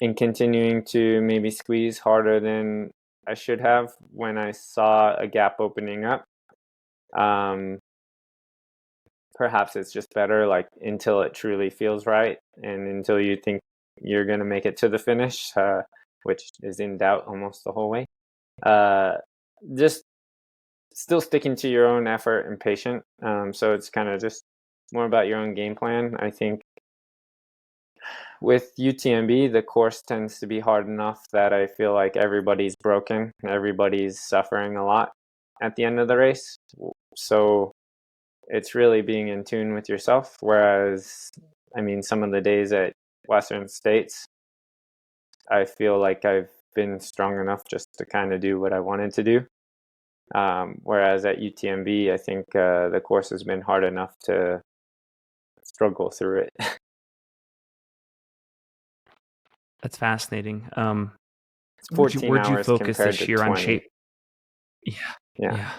Speaker 2: and continuing to maybe squeeze harder than I should have when I saw a gap opening up. Perhaps it's just better like until it truly feels right and until you think you're going to make it to the finish, which is in doubt almost the whole way. Just still sticking to your own effort and patient. So it's kind of just more about your own game plan. I think with UTMB, the course tends to be hard enough that I feel like everybody's broken, everybody's suffering a lot at the end of the race. So it's really being in tune with yourself. Whereas, I mean, some of the days at Western States, I feel like I've been strong enough just to kind of do what I wanted to do. Whereas at UTMB, I think the course has been hard enough to struggle through it.
Speaker 1: That's fascinating.
Speaker 2: It's 14
Speaker 1: where'd you
Speaker 2: hours
Speaker 1: focus
Speaker 2: compared
Speaker 1: this
Speaker 2: to
Speaker 1: year
Speaker 2: 20.
Speaker 1: on shape? Yeah.
Speaker 2: Yeah.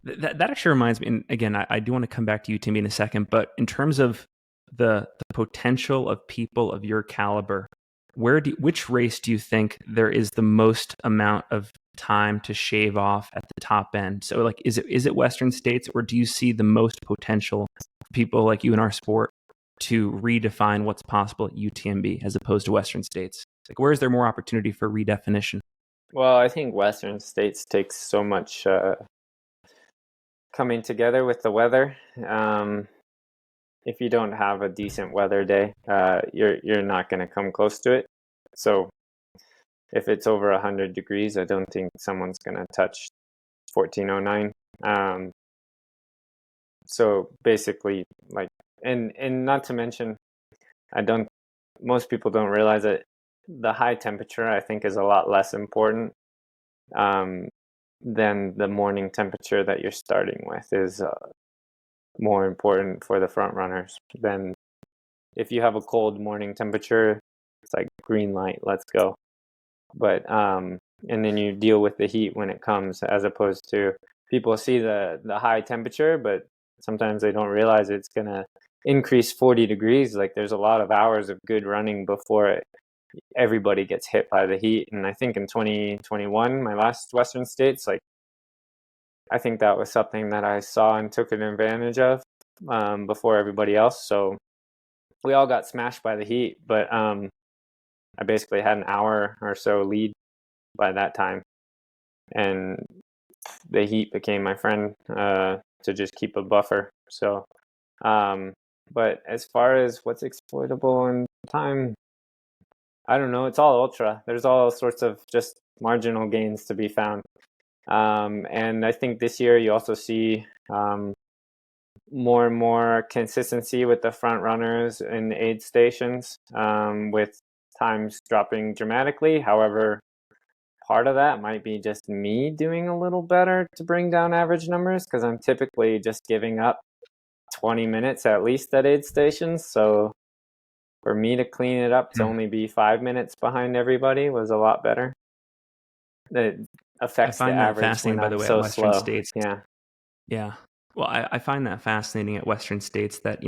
Speaker 1: That actually reminds me, and again, I do want to come back to UTMB in a second, but in terms of the potential of people of your caliber, which race do you think there is the most amount of time to shave off at the top end? So like, is it Western States, or do you see the most potential for people like you in our sport to redefine what's possible at UTMB as opposed to Western States? Like, where is there more opportunity for redefinition?
Speaker 2: Well, I think Western States takes so much coming together with the weather. If you don't have a decent weather day, you're not going to come close to it. So if it's over 100 degrees, I don't think someone's going to touch 1409. So basically, like, and not to mention, most people don't realize that the high temperature, I think, is a lot less important than the morning temperature that you're starting with is more important for the front runners. Than if you have a cold morning temperature, it's like green light, let's go. But and then you deal with the heat when it comes, as opposed to people see the high temperature, but sometimes they don't realize it's gonna increase 40 degrees. Like there's a lot of hours of good running before everybody gets hit by the heat. And I think in 2021, my last Western States, like I think that was something that I saw and took an advantage of before everybody else. So we all got smashed by the heat, but I basically had an hour or so lead by that time, and the heat became my friend to just keep a buffer. So, but as far as what's exploitable in time, I don't know. It's all ultra. There's all sorts of just marginal gains to be found. And I think this year you also see more and more consistency with the front runners in aid stations, with times dropping dramatically. However, part of that might be just me doing a little better to bring down average numbers, because I'm typically just giving up 20 minutes at least at aid stations. So for me to clean it up to only be 5 minutes behind everybody was a lot better. It
Speaker 1: I
Speaker 2: affects the
Speaker 1: find that
Speaker 2: average when
Speaker 1: fascinating, by the
Speaker 2: I'm
Speaker 1: way, at
Speaker 2: so
Speaker 1: Western
Speaker 2: slow.
Speaker 1: States.
Speaker 2: Yeah.
Speaker 1: Yeah. Well, I find that fascinating at Western States that,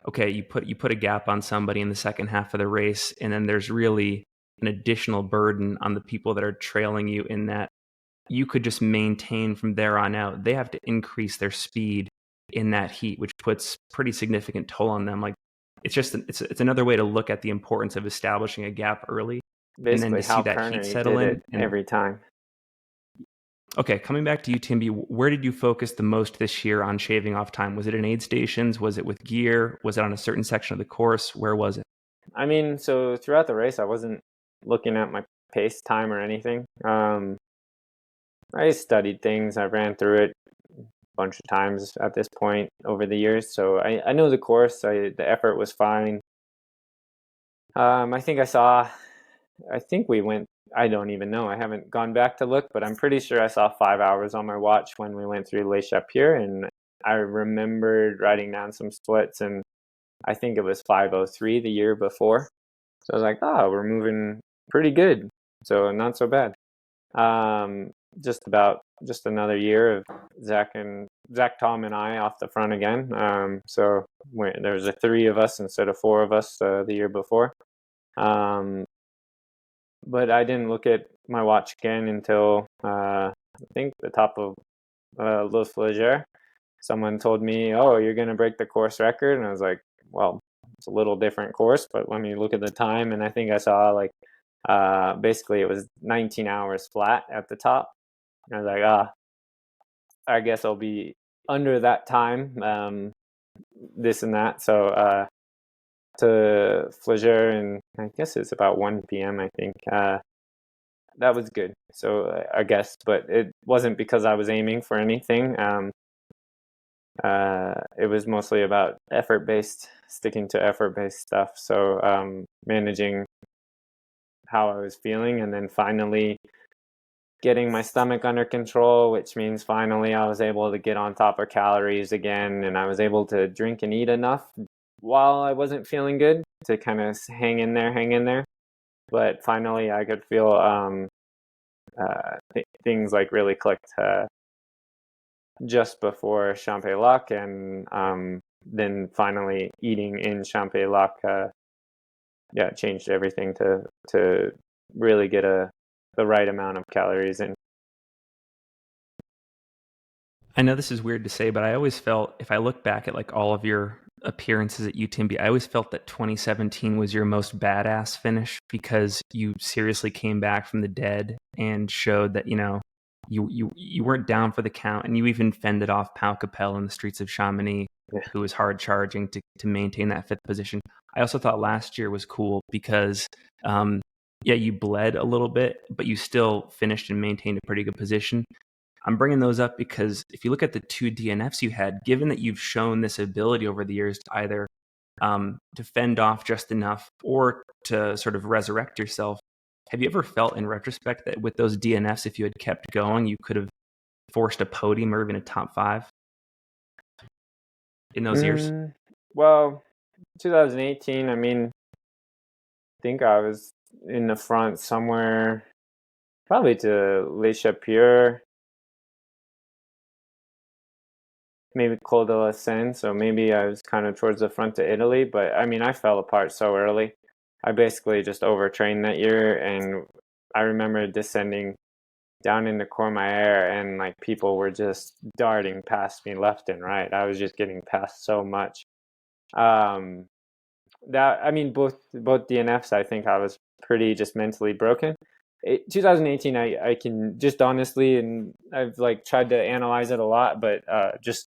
Speaker 1: okay, you put a gap on somebody in the second half of the race, and then there's really an additional burden on the people that are trailing you, in that you could just maintain from there on out. They have to increase their speed in that heat, which puts pretty significant toll on them. Like, it's another way to look at the importance of establishing a gap early, and then
Speaker 2: Basically,
Speaker 1: to see
Speaker 2: Hal
Speaker 1: that heat
Speaker 2: Kerner, he
Speaker 1: settle
Speaker 2: did it
Speaker 1: in. And
Speaker 2: every time.
Speaker 1: okay, coming back to UTMB, where did you focus the most this year on shaving off time? Was it in aid stations? Was it with gear? Was it on a certain section of the course? Where was it?
Speaker 2: I mean, so throughout the race, I wasn't looking at my pace time or anything. I studied things. I ran through it a bunch of times at this point over the years. So I know the course. The effort was fine. I think we went, I don't even know. I haven't gone back to look, but I'm pretty sure I saw 5 hours on my watch when we went through Les Chapter. And I remembered writing down some splits, and I think it was 5:03 the year before. So I was like, oh, we're moving pretty good. So not so bad. Just another year of Zach, Tom, and I off the front again. So there was 3 of us instead of 4 of us the year before. But I didn't look at my watch again until I think the top of Les Flagères. Someone told me, "Oh, you're gonna break the course record," and I was like, "Well, it's a little different course, but let me look at the time." And I think I saw like basically it was 19 hours flat at the top. And I was like, I guess I'll be under that time, this and that. So to Flageur, and I guess it's about 1 p.m. I think. That was good. So I guess, but it wasn't because I was aiming for anything. It was mostly about sticking to effort-based stuff. So managing how I was feeling, and then finally getting my stomach under control, which means finally I was able to get on top of calories again, and I was able to drink and eat enough while I wasn't feeling good to kind of hang in there. But finally I could feel things like really clicked just before Champ-et-Lac, and then finally eating in Champ-et-Lac changed everything to really get the right amount of calories in.
Speaker 1: I know this is weird to say, but I always felt, if I look back at like all of your appearances at UTMB, I always felt that 2017 was your most badass finish, because you seriously came back from the dead and showed that, you weren't down for the count, and you even fended off Pau Capel in the streets of Chamonix, who was hard charging to maintain that 5th position. I also thought last year was cool because, you bled a little bit, but you still finished and maintained a pretty good position. I'm bringing those up because if you look at the 2 DNFs you had, given that you've shown this ability over the years to either to fend off just enough or to sort of resurrect yourself, have you ever felt in retrospect that with those DNFs, if you had kept going, you could have forced a podium or even a top 5 in those years?
Speaker 2: Well, 2018, I mean, I think I was in the front somewhere, probably to Les Chapure, maybe Col de la Seine, so maybe I was kind of towards the front to Italy, but I mean, I fell apart so early. I basically just overtrained that year, and I remember descending down into Courmayeur, and like people were just darting past me left and right. I was just getting past so much. I mean, both DNFs, I think I was pretty just mentally broken. 2018, I can just honestly, and I've like tried to analyze it a lot, but just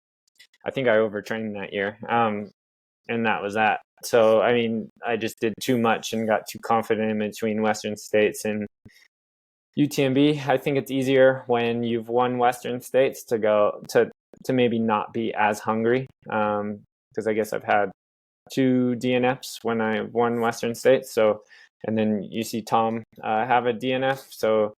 Speaker 2: I think I overtrained that year. And that was that. So, I mean, I just did too much and got too confident in between Western States and UTMB. I think it's easier when you've won Western States to go to maybe not be as hungry. Because I guess I've had 2 DNFs when I won Western States. So, and then you see Tom have a DNF. So,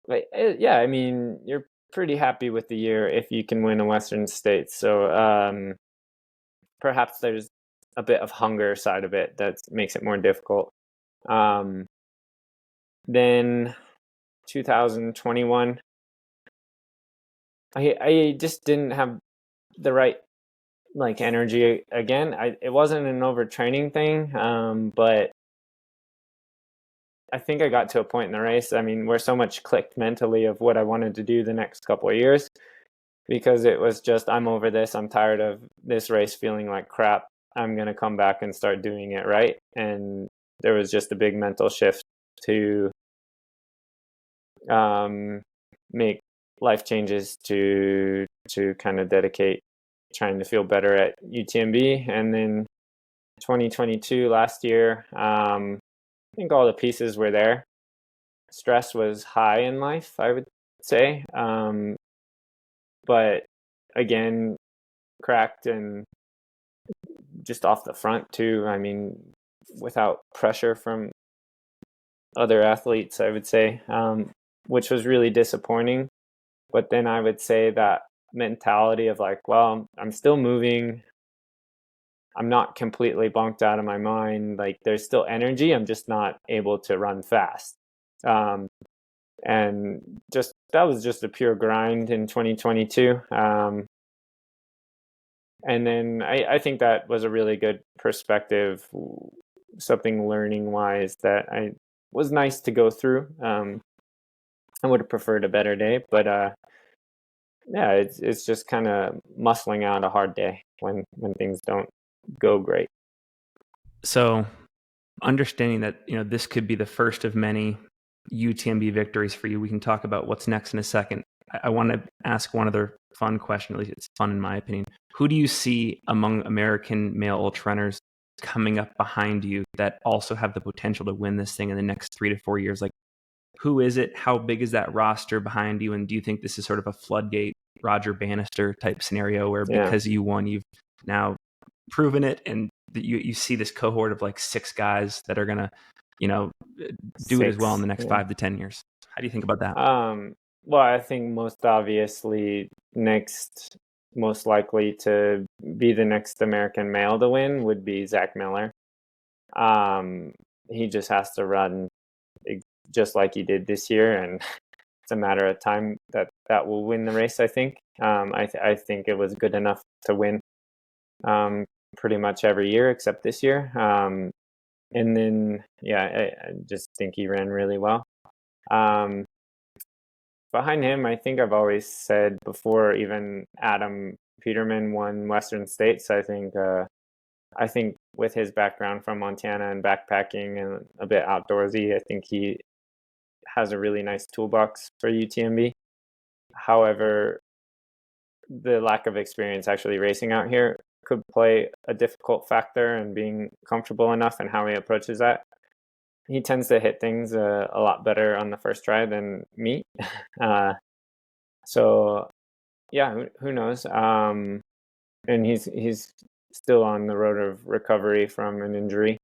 Speaker 2: like, yeah, I mean, you're pretty happy with the year if you can win a Western States. So, perhaps there's a bit of hunger side of it that makes it more difficult. Then 2021, I just didn't have the right like energy again. It wasn't an overtraining thing, but I think I got to a point in the race, I mean, where so much clicked mentally of what I wanted to do the next couple of years, because it was just, I'm over this, I'm tired of this race feeling like crap. I'm going to come back and start doing it right. And there was just a big mental shift to make life changes to kind of dedicate trying to feel better at UTMB. And then 2022 last year, I think all the pieces were there. Stress was high in life, I would say, but again, cracked and just off the front too. I mean, without pressure from other athletes, I would say, which was really disappointing. But then I would say that mentality of like, well, I'm still moving. I'm not completely bonked out of my mind. Like, there's still energy. I'm just not able to run fast. And just that was just a pure grind in 2022. And then I think that was a really good perspective, something learning wise that I was nice to go through. I would have preferred a better day, but yeah, it's just kind of muscling out a hard day when things don't go great.
Speaker 1: So understanding that, this could be the first of many UTMB victories for you. We can talk about what's next in a second. I want to ask one other fun question, at least it's fun in my opinion. Who do you see among American male ultra runners coming up behind you that also have the potential to win this thing in the next 3 to 4 years? Like, who is it? How big is that roster behind you? And do you think this is sort of a floodgate Roger Bannister type scenario where because you won, you've now proven it, and you see this cohort of like 6 guys that are going to, do it as well in the next 5 to 10 years? How do you think about that?
Speaker 2: Well, I think most obviously most likely to be the next American male to win would be Zach Miller. He just has to run just like he did this year, and it's a matter of time that will win the race, I think. I think it was good enough to win pretty much every year except this year. And then, I just think he ran really well. Behind him, I think I've always said before even Adam Peterman won Western States, I think with his background from Montana and backpacking and a bit outdoorsy, I think he has a really nice toolbox for UTMB. However, the lack of experience actually racing out here could play a difficult factor in being comfortable enough in how he approaches that. He tends to hit things a lot better on the first try than me. So yeah, who knows? And he's still on the road of recovery from an injury.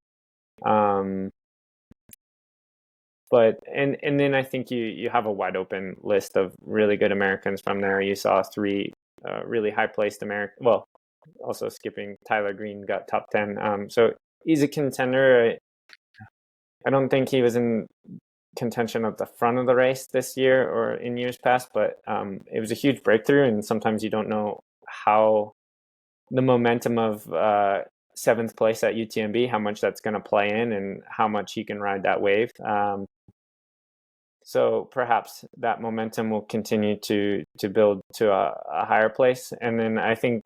Speaker 2: But and then I think you have a wide open list of really good Americans from there. You saw 3 really high placed American. Well, also skipping Tyler Green got top 10. So he's a contender. I don't think he was in contention at the front of the race this year or in years past, but it was a huge breakthrough. And sometimes you don't know how the momentum of 7th place at UTMB, how much that's going to play in and how much he can ride that wave. So perhaps that momentum will continue to build to a higher place. And then I think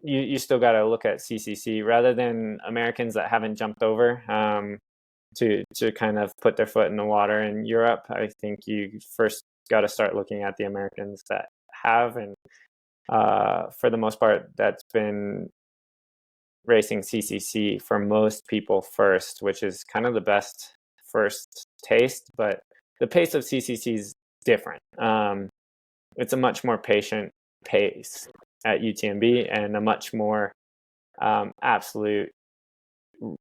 Speaker 2: you still got to look at CCC rather than Americans that haven't jumped over to kind of put their foot in the water in Europe. I think you first got to start looking at the Americans that have, and for the most part, that's been racing CCC for most people first, which is kind of the best first taste, but the pace of CCC is different. It's a much more patient pace at UTMB and a much more absolute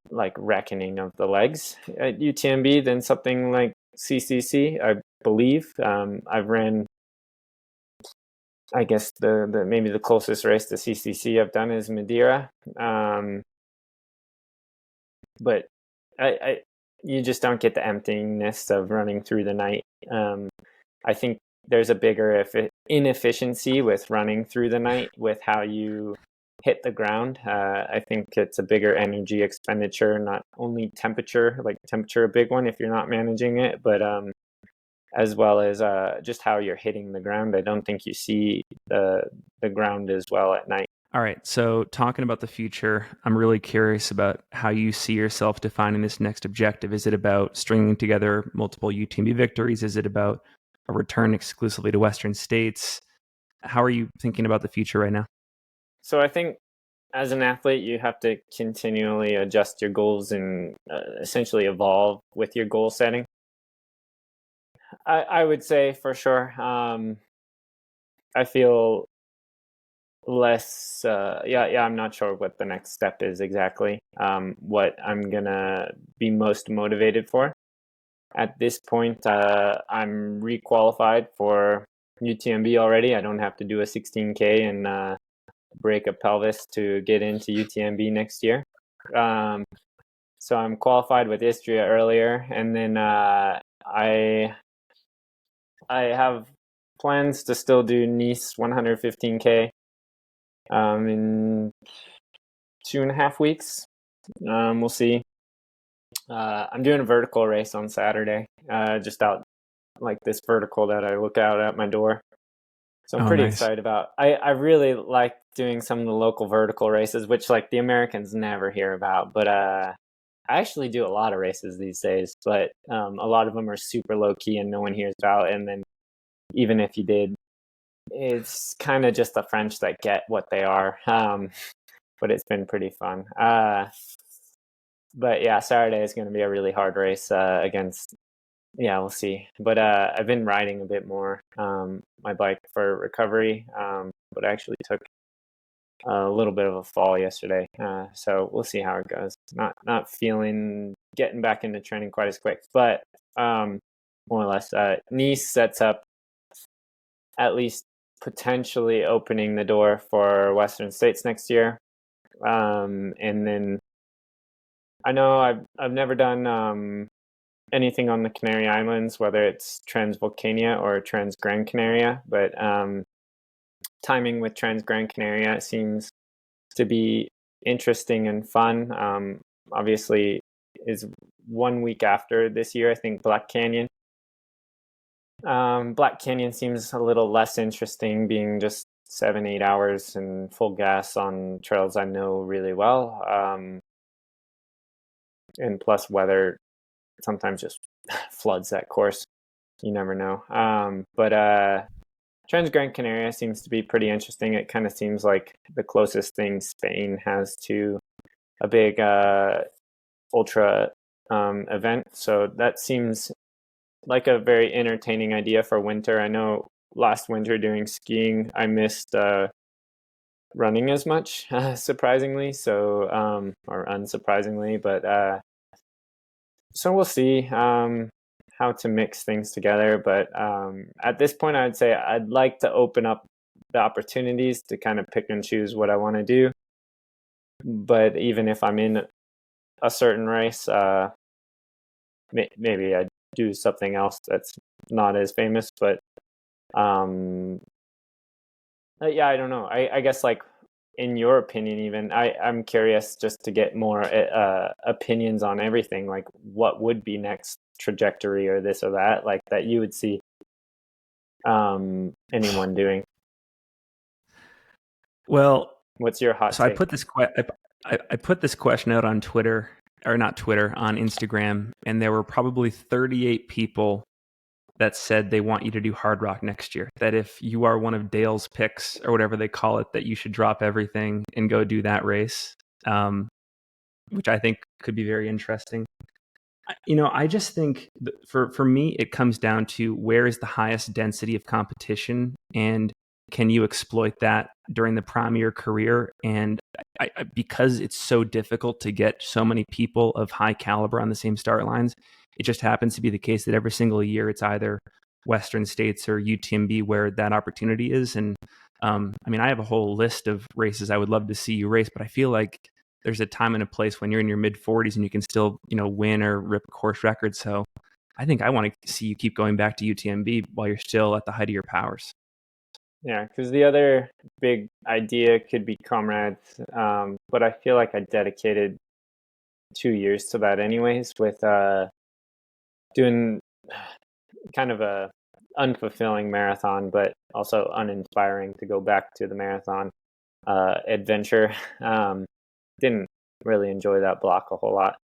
Speaker 2: like reckoning of the legs at UTMB than something like CCC, I believe. I've ran, I guess the maybe the closest race to CCC I've done is Madeira, but I you just don't get the emptiness of running through the night. I think there's a bigger inefficiency with running through the night with how you hit the ground. I think it's a bigger energy expenditure, not only temperature, like temperature a big one if you're not managing it, but as well as just how you're hitting the ground. I don't think you see the ground as well at night.
Speaker 1: All right, so talking about the future, I'm really curious about how you see yourself defining this next objective. Is it about stringing together multiple UTMB victories? Is it about a return exclusively to Western states? How are you thinking about the future right now?
Speaker 2: So I think as an athlete, you have to continually adjust your goals and essentially evolve with your goal setting. I would say for sure. I feel less. I'm not sure what the next step is exactly. What I'm gonna be most motivated for. At this point, I'm requalified for UTMB already. I don't have to do a 16K and break a pelvis to get into UTMB next year. So I'm qualified with Istria earlier, and then I have plans to still do Nice 115K in 2.5 weeks. We'll see. I'm doing a vertical race on Saturday, just out like this vertical that I look out at my door. So I'm pretty excited about. I really like doing some of the local vertical races, which like the Americans never hear about. But I actually do a lot of races these days, but a lot of them are super low key and no one hears about. And then even if you did, it's kind of just the French that get what they are. But it's been pretty fun. But yeah, Saturday is going to be a really hard race against. Yeah, we'll see. But I've been riding a bit more my bike for recovery, but I actually took a little bit of a fall yesterday. So we'll see how it goes. Not feeling getting back into training quite as quick, but more or less, Nice sets up at least potentially opening the door for Western States next year. And then I know I've never done anything on the Canary Islands, whether it's Transvolcania or Transgran Canaria, but timing with Transgran Canaria seems to be interesting and fun. Obviously, is 1 week after this year, I think Black Canyon. Black Canyon seems a little less interesting, being just 7-8 hours and full gas on trails I know really well. And plus weather sometimes just floods that course. You never know. But Transgran Canaria seems to be pretty interesting. It kind of seems like the closest thing Spain has to a big ultra event. So that seems like a very entertaining idea for winter. I know last winter doing skiing, I missed running as much, surprisingly. So, or unsurprisingly, but so we'll see how to mix things together. But at this point, I'd say I'd like to open up the opportunities to kind of pick and choose what I want to do. But even if I'm in a certain race, maybe I do something else that's not as famous. But yeah, I don't know. I guess like in your opinion, even I'm curious just to get more opinions on everything. Like what would be next trajectory or this or that, like that you would see anyone doing.
Speaker 1: Well,
Speaker 2: what's your hot
Speaker 1: so
Speaker 2: take?
Speaker 1: I put this question out on Twitter, or not Twitter, on Instagram, and there were probably 38 people that said they want you to do Hard Rock next year. That if you are one of Dale's picks or whatever they call it, that you should drop everything and go do that race, which I think could be very interesting. I just think for me, it comes down to where is the highest density of competition, and can you exploit that during the prime of your career? And because it's so difficult to get so many people of high caliber on the same start lines, it just happens to be the case that every single year it's either Western States or UTMB where that opportunity is. And I have a whole list of races I would love to see you race, but I feel like there's a time and a place when you're in your mid 40s and you can still, win or rip a course record. So I think I want to see you keep going back to UTMB while you're still at the height of your powers.
Speaker 2: Yeah, because the other big idea could be comrades, but I feel like I dedicated 2 years to that anyways, with doing kind of a unfulfilling marathon, but also uninspiring to go back to the marathon adventure. Didn't really enjoy that block a whole lot.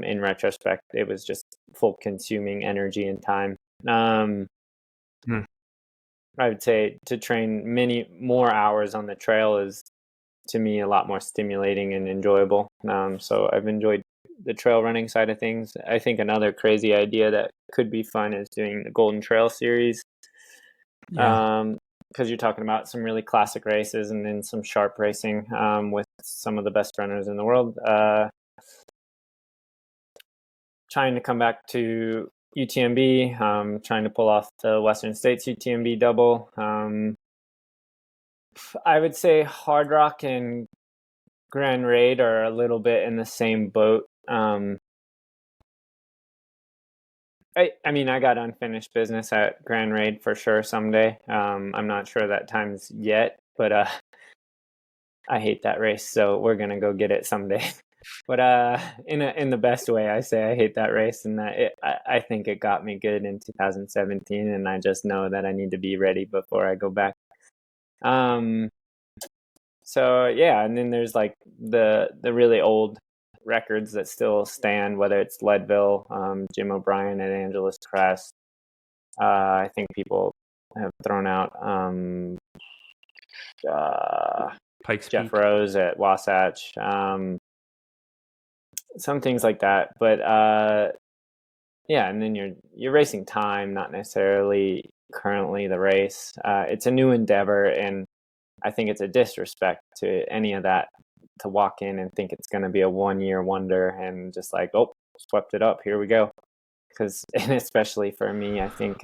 Speaker 2: In retrospect, it was just full consuming energy and time. I would say to train many more hours on the trail is, to me, a lot more stimulating and enjoyable. So I've enjoyed the trail running side of things. I think another crazy idea that could be fun is doing the Golden Trail series.
Speaker 1: Yeah.
Speaker 2: Because you're talking about some really classic races and then some sharp racing with some of the best runners in the world. Trying to come back to UTMB, trying to pull off the Western States UTMB double. I would say Hard Rock and Grand Raid are a little bit in the same boat. I got unfinished business at Grand Raid for sure someday. I'm not sure that time's yet, but I hate that race, so we're gonna go get it someday. But in the best way, I say I hate that race, and that I think it got me good in 2017, and I just know that I need to be ready before I go back. So yeah, and then there's like the really old records that still stand, whether it's Leadville, Jim O'Brien at Angeles Crest. I think people have thrown out
Speaker 1: Pikes
Speaker 2: Jeff
Speaker 1: Peak.
Speaker 2: Rose at Wasatch, some things like that. But yeah, and then you're racing time, not necessarily currently the race. It's a new endeavor, and I think it's a disrespect to any of that to walk in and think it's going to be a 1-year wonder and just like, oh, swept it up, here we go. Because, and especially for me, I think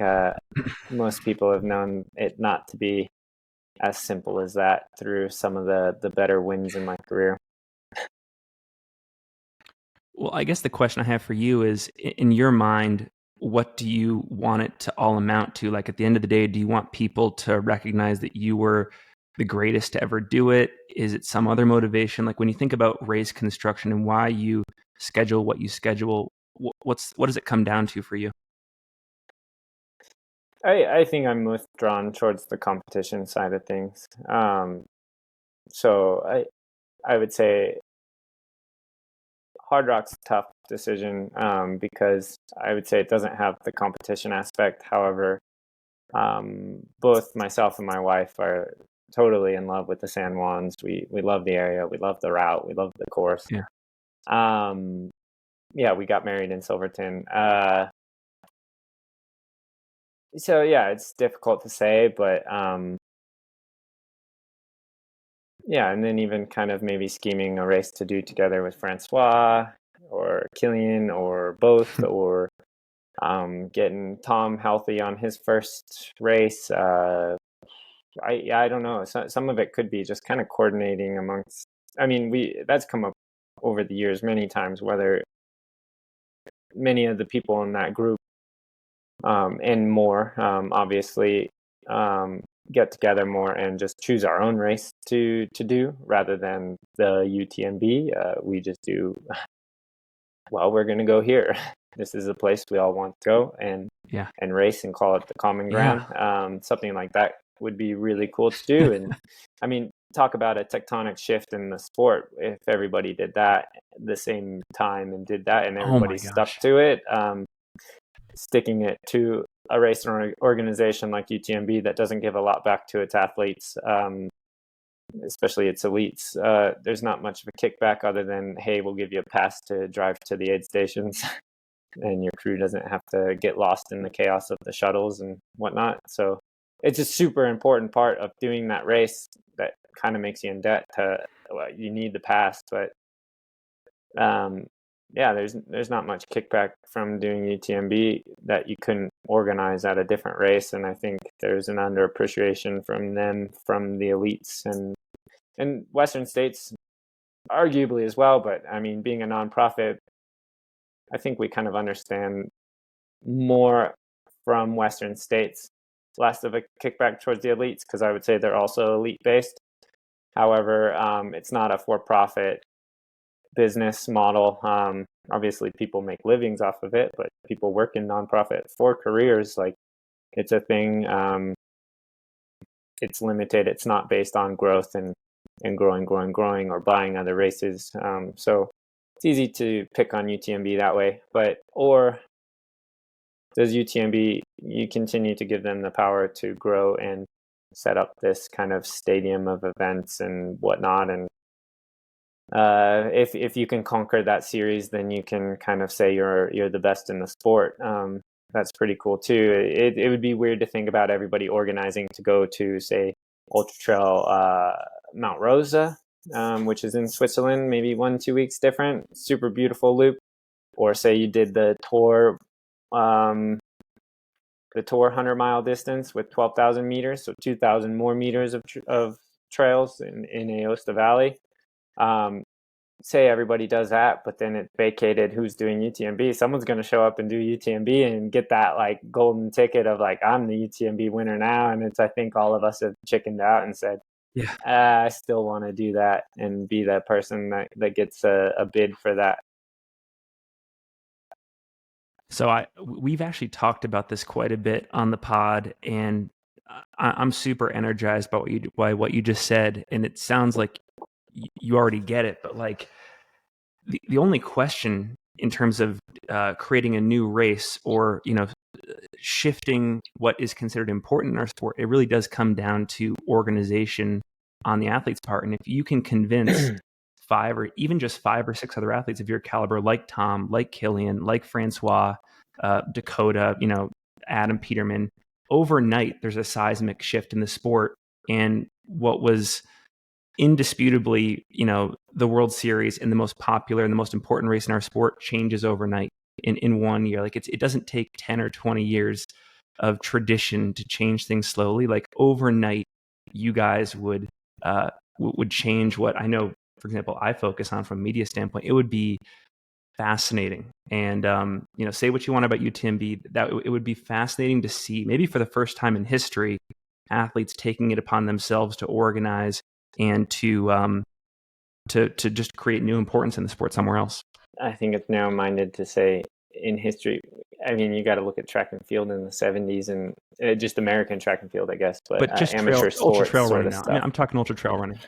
Speaker 2: most people have known it not to be as simple as that through some of the better wins in my career.
Speaker 1: Well, I guess the question I have for you is, in your mind, what do you want it to all amount to? Like at the end of the day, do you want people to recognize that you were the greatest to ever do it? Is it some other motivation? Like when you think about race construction and why you schedule what you schedule, what does it come down to for you?
Speaker 2: I think I'm most drawn towards the competition side of things. So I would say Hard Rock's a tough decision because I would say it doesn't have the competition aspect. However, both myself and my wife are totally in love with the San Juans. We love the area. We love the route. We love the course.
Speaker 1: Yeah.
Speaker 2: Yeah, we got married in Silverton. So yeah, it's difficult to say, but yeah, and then even kind of maybe scheming a race to do together with Francois or Killian or both, or getting Tom healthy on his first race. I don't know. Some of it could be just kind of coordinating amongst. That's come up over the years many times, whether many of the people in that group and more obviously get together more and just choose our own race to do rather than the UTMB. We just do, well, we're going to go here. This is a place we all want to go and race and call it the common ground. Something like that would be really cool to do. And talk about a tectonic shift in the sport. If everybody did that at the same time and did that and everybody stuck to it, sticking it to a race organization like UTMB that doesn't give a lot back to its athletes, especially its elites, there's not much of a kickback other than, hey, we'll give you a pass to drive to the aid stations and your crew doesn't have to get lost in the chaos of the shuttles and whatnot. So it's a super important part of doing that race that kind of makes you in debt to, well, you need the pass, but yeah, there's not much kickback from doing UTMB that you couldn't organize at a different race, and I think there's an underappreciation from them, from the elites and Western states, arguably as well. But I mean, being a nonprofit, I think we kind of understand more from Western states, less of a kickback towards the elites, because I would say they're also elite based. However, it's not a for-profit business model. Obviously people make livings off of it, but people work in nonprofit for careers. Like, it's a thing. It's limited. It's not based on growth and growing or buying other races. So it's easy to pick on UTMB that way. But, or does UTMB, you continue to give them the power to grow and set up this kind of stadium of events and whatnot, and if you can conquer that series, then you can kind of say you're the best in the sport. That's pretty cool too. It would be weird to think about everybody organizing to go to, say, Ultra Trail Mount Rosa, which is in Switzerland, maybe 1-2 weeks different, super beautiful loop. Or say you did the Tour 100-mile distance with 12,000 meters, so 2,000 more meters of trails in Aosta Valley. Say everybody does that, but then it's vacated who's doing UTMB. Someone's going to show up and do UTMB and get that like golden ticket of like, I'm the UTMB winner now. And it's, I think all of us have chickened out and said, yeah, I still want to do that and be that person that gets a bid for that.
Speaker 1: So we've actually talked about this quite a bit on the pod, and I'm super energized by what you just said. And it sounds like you already get it, but like the only question in terms of creating a new race or, shifting what is considered important in our sport, it really does come down to organization on the athlete's part. And if you can convince 5 or even just 5 or 6 other athletes of your caliber, like Tom, like Killian, like Francois, Dakota, Adam Peterman, overnight there's a seismic shift in the sport. And what was indisputably, the World Series and the most popular and the most important race in our sport changes overnight in 1 year. Like, it doesn't take 10 or 20 years of tradition to change things slowly. Like, overnight, you guys would change what I know, for example, I focus on from a media standpoint. It would be fascinating. And, say what you want about UTMB, that it would be fascinating to see, maybe for the first time in history, athletes taking it upon themselves to organize and to just create new importance in the sport somewhere else.
Speaker 2: I think it's narrow-minded to say in history. I mean, you got to look at track and field in the 70s and just American track and field, I guess, but just amateur sports,
Speaker 1: ultra trail
Speaker 2: sort
Speaker 1: running
Speaker 2: of
Speaker 1: now.
Speaker 2: stuff.
Speaker 1: I mean, I'm talking ultra trail running.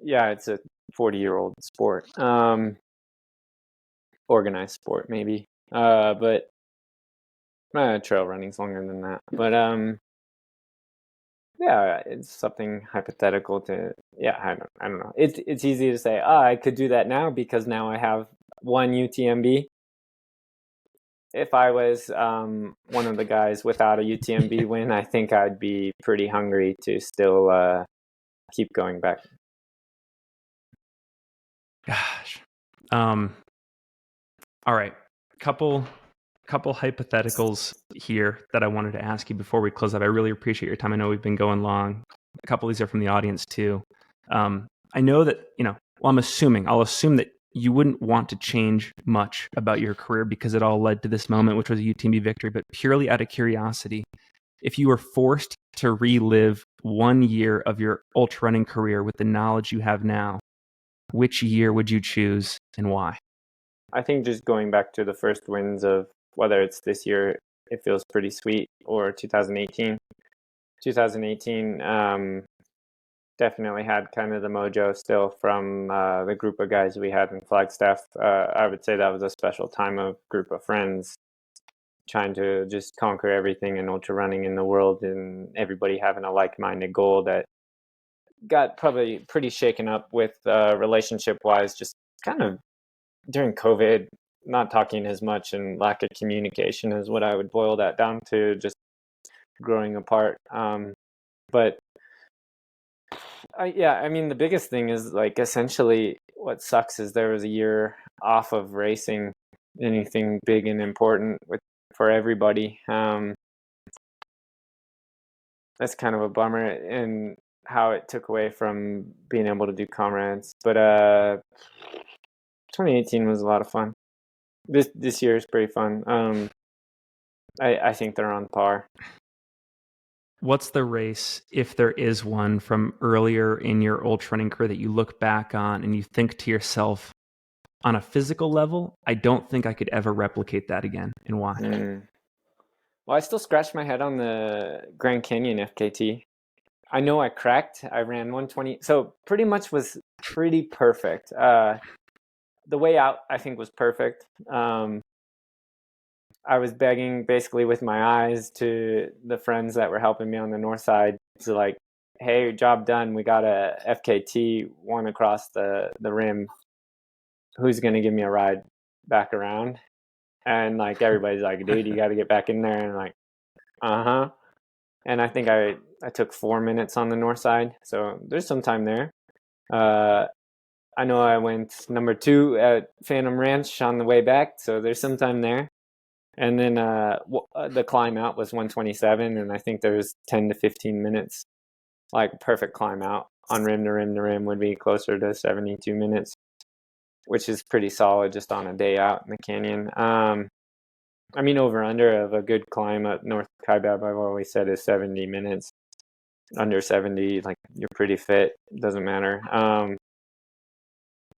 Speaker 2: Yeah, it's a 40-year-old sport, organized sport maybe, but trail running's longer than that. But yeah, it's something hypothetical to, I don't know. It's easy to say, I could do that now because now I have one UTMB. If I was one of the guys without a UTMB win, I think I'd be pretty hungry to still keep going back.
Speaker 1: Gosh. All right. Couple hypotheticals here that I wanted to ask you before we close up. I really appreciate your time. I know we've been going long. A couple of these are from the audience too. I know that, I'll assume that you wouldn't want to change much about your career because it all led to this moment, which was a UTMB victory, but purely out of curiosity, if you were forced to relive 1 year of your ultra running career with the knowledge you have now, which year would you choose and why?
Speaker 2: I think just going back to the first wins of whether it's this year, it feels pretty sweet, or 2018. 2018 definitely had kind of the mojo still from the group of guys we had in Flagstaff. I would say that was a special time of group of friends. trying to just conquer everything in ultra running in the world, and everybody having a like-minded goal that got probably pretty shaken up with relationship-wise, just kind of during COVID, not talking as much and lack of communication is what I would boil that down to, just growing apart. But I mean, the biggest thing is like essentially what sucks is there was a year off of racing anything big and important for everybody. That's kind of a bummer, and how it took away from being able to do comrades. But 2018 was a lot of fun. This year is pretty fun. I think they're on par.
Speaker 1: What's the race, if there is one, from earlier in your ultra running career that you look back on and you think to yourself, on a physical level, I don't think I could ever replicate that again, and why?
Speaker 2: Well, I still scratch my head on the Grand Canyon FKT. I know I cracked. I ran 120, so pretty much was pretty perfect. The way out, I think, was perfect. I was begging basically with my eyes to the friends that were helping me on the north side to like, hey, job done. We got a FKT one across the rim. Who's going to give me a ride back around? And like everybody's like, dude, you got to get back in there. And like, uh-huh. And I think I took 4 minutes on the north side. So there's some time there. I know I went number 2 at Phantom Ranch on the way back. So there's some time there. And then the climb out was 127. And I think there's 10 to 15 minutes. Like perfect climb out on rim to rim to rim would be closer to 72 minutes, which is pretty solid just on a day out in the canyon. I mean, over under of a good climb up North Kaibab, I've always said is 70 minutes. Under 70, like you're pretty fit. Doesn't matter.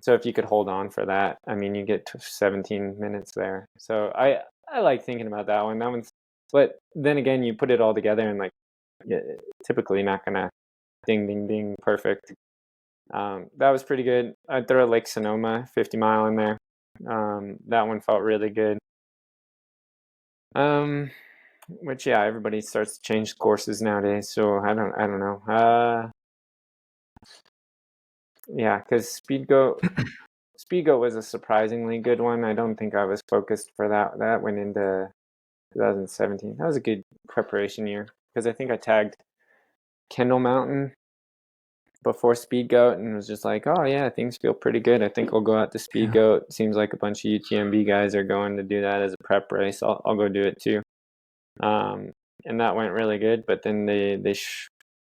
Speaker 2: So if you could hold on for that, I mean, you get to 17 minutes there. So I like thinking about that one. That one's, but then again, you put it all together and like, typically not gonna ding ding ding perfect. That was pretty good. I'd throw Lake Sonoma 50 mile in there. That one felt really good. Which everybody starts to change courses nowadays, so I don't know. Because Speedgoat was a surprisingly good one. I don't think I was focused for that. That went into 2017. That was a good preparation year because I think I tagged Kendall Mountain before Speedgoat and was just like, oh yeah, things feel pretty good. I think I'll go out to Speedgoat. Yeah. Seems like a bunch of UTMB guys are going to do that as a prep race. I'll go do it too. And that went really good, but then they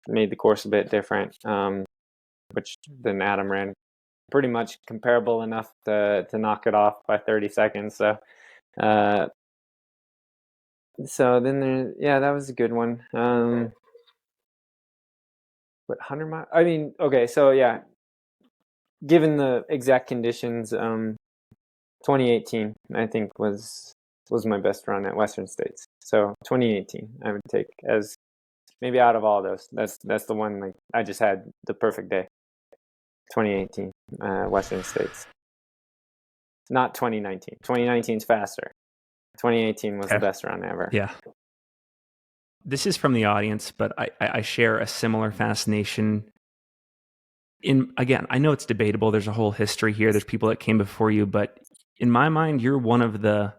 Speaker 2: made the course a bit different, which then Adam ran pretty much comparable enough to knock it off by 30 seconds. So then that was a good one. But 100 mile, I mean, okay, so yeah, given the exact conditions, 2018 I think was my best run at Western States. So 2018 I would take as maybe out of all those. That's the one like I just had the perfect day. 2018 Western States. Not 2019. 2019's faster. 2018 was the best run ever.
Speaker 1: Yeah. This is from the audience, but I share a similar fascination. Again, I know it's debatable. There's a whole history here. There's people that came before you, but in my mind, you're one of the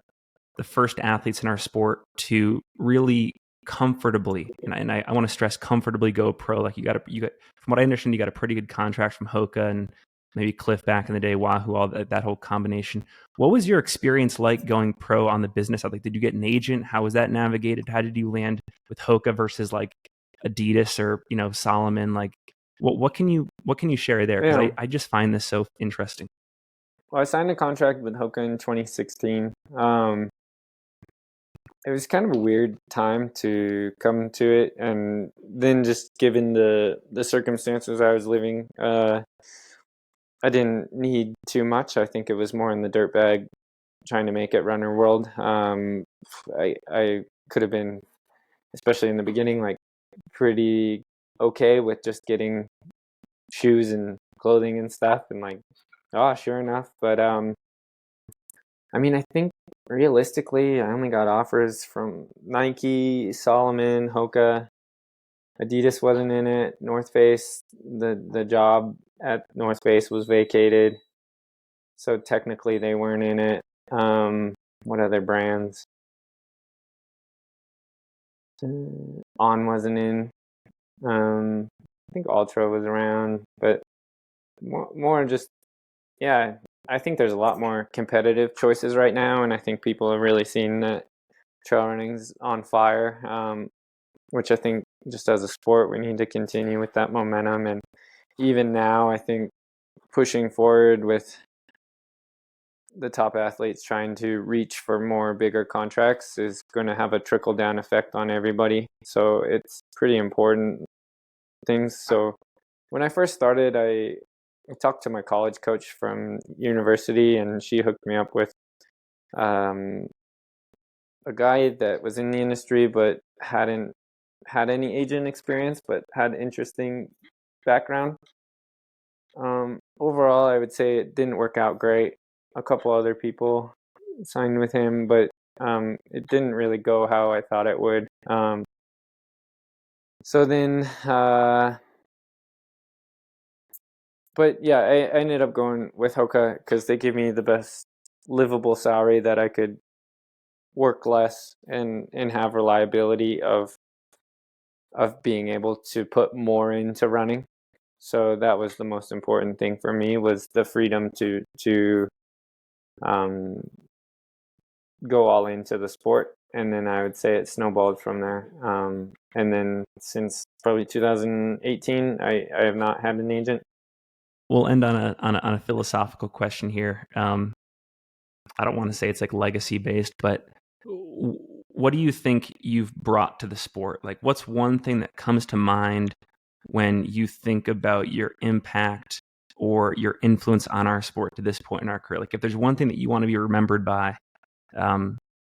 Speaker 1: first athletes in our sport to really comfortably, and I want to stress comfortably go pro. Like you got from what I understand, you got a pretty good contract from Hoka and maybe Cliff back in the day, Wahoo, all that whole combination. What was your experience like going pro on the business side? Like, did you get an agent? How was that navigated? How did you land with Hoka versus like Adidas or Salomon? Like, what can you share there? Because I just find this so interesting.
Speaker 2: Well, I signed a contract with Hoka in 2016. It was kind of a weird time to come to it, and then just given the circumstances I was living, I didn't need too much. I think it was more in the dirt bag, trying to make it runner world. I could have been, especially in the beginning, like pretty okay with just getting shoes and clothing and stuff, and like, oh, sure enough. But I mean, I think realistically, I only got offers from Nike, Salomon, Hoka. Adidas wasn't in it. North Face, the job at North Face was vacated, so technically they weren't in it. What other brands? On wasn't in. I think Ultra was around, but more just, yeah. I think there's a lot more competitive choices right now, and I think people are really seeing that trail running's on fire. Which I think just as a sport, we need to continue with that momentum. And even now, I think pushing forward with the top athletes trying to reach for more bigger contracts is going to have a trickle down effect on everybody. So it's pretty important things. So when I first started, I talked to my college coach from university, and she hooked me up with um, a guy that was in the industry but hadn't had any agent experience, but had interesting background. Overall, I would say it didn't work out great. A couple other people signed with him, but it didn't really go how I thought it would. So then, but yeah, I ended up going with Hoka because they gave me the best livable salary that I could work less and have reliability of being able to put more into running. So that was the most important thing for me, was the freedom to um, go all into the sport. And then I would say it snowballed from there. And then since probably 2018, I have not had an agent.
Speaker 1: We'll end on a philosophical question here. I don't want to say it's like legacy based, but what do you think you've brought to the sport? Like, what's one thing that comes to mind when you think about your impact or your influence on our sport to this point in our career? Like, if there's one thing that you want to be remembered by,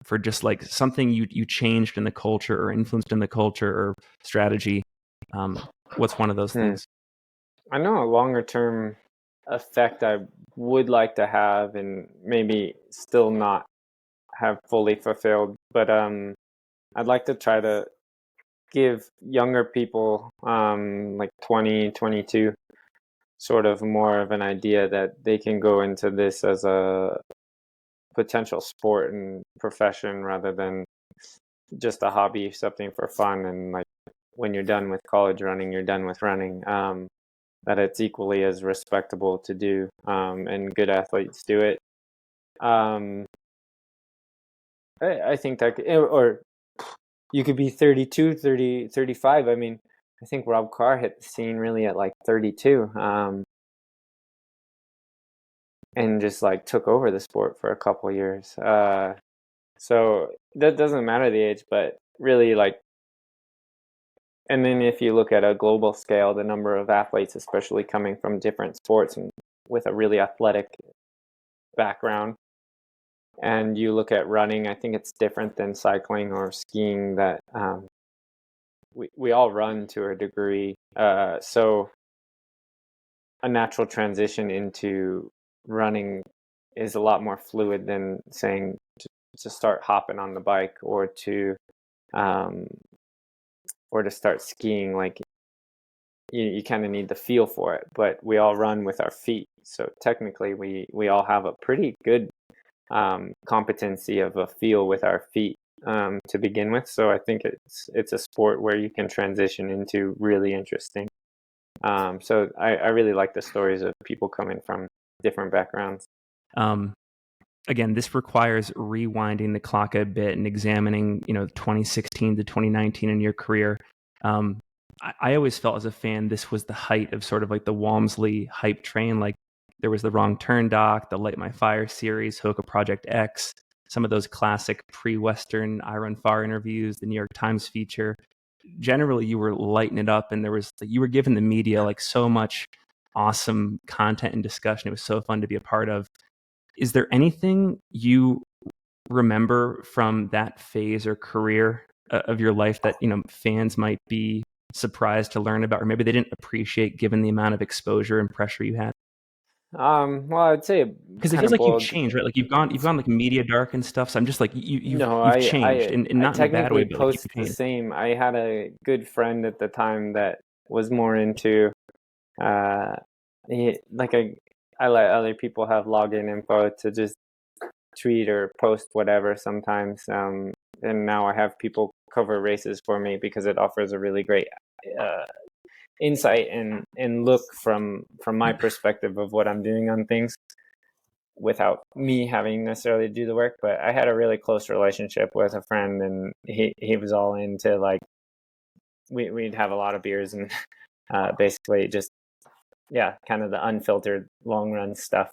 Speaker 1: for just like something you changed in the culture or influenced in the culture or strategy, what's one of those things?
Speaker 2: I know a longer term effect I would like to have, and maybe still not have fully fulfilled, but I'd like to try to give younger people, like 20, 22, sort of more of an idea that they can go into this as a potential sport and profession rather than just a hobby, something for fun. And like when you're done with college running, you're done with running. That it's equally as respectable to do, and good athletes do it. Um, I think that, or you could be 32, 30, 35. I mean, I think Rob Carr hit the scene really at like 32, and just like took over the sport for a couple years. So that doesn't matter the age, but really like, and then if you look at a global scale, the number of athletes, especially coming from different sports and with a really athletic background, and you look at running, I think it's different than cycling or skiing, that we all run to a degree. So a natural transition into running is a lot more fluid than saying to start hopping on the bike um, or to start skiing. Like you kind of need the feel for it, but we all run with our feet. So technically we all have a pretty good competency of a feel with our feet to begin with. So I think it's a sport where you can transition into really interesting. So I really like the stories of people coming from different backgrounds.
Speaker 1: Again, this requires rewinding the clock a bit and examining, 2016 to 2019 in your career. I always felt as a fan, this was the height of sort of like the Walmsley hype train. Like there was the Wrong Turn doc, the Light My Fire series, Hoka Project X, some of those classic pre-Western I Run Far interviews, the New York Times feature. Generally, you were lighting it up, and you were giving the media like so much awesome content and discussion. It was so fun to be a part of. Is there anything you remember from that phase or career of your life that fans might be surprised to learn about, or maybe they didn't appreciate given the amount of exposure and pressure you had?
Speaker 2: Well, I'd say it
Speaker 1: Because it
Speaker 2: kind
Speaker 1: feels
Speaker 2: of
Speaker 1: like you've
Speaker 2: boiled.
Speaker 1: changed, right? Like you've gone like media dark and stuff. So I'm just like
Speaker 2: No,
Speaker 1: you've changed, and
Speaker 2: I
Speaker 1: not in a bad way,
Speaker 2: technically
Speaker 1: but like
Speaker 2: post
Speaker 1: you've
Speaker 2: the
Speaker 1: changed.
Speaker 2: same. I had a good friend at the time that was more into uh, like I let other people have login info to just tweet or post whatever sometimes. And now I have people cover races for me because it offers a really great uh, insight and look from my perspective of what I'm doing on things without me having necessarily to do the work. But I had a really close relationship with a friend, and he was all into like we'd have a lot of beers and basically just yeah, kind of the unfiltered long run stuff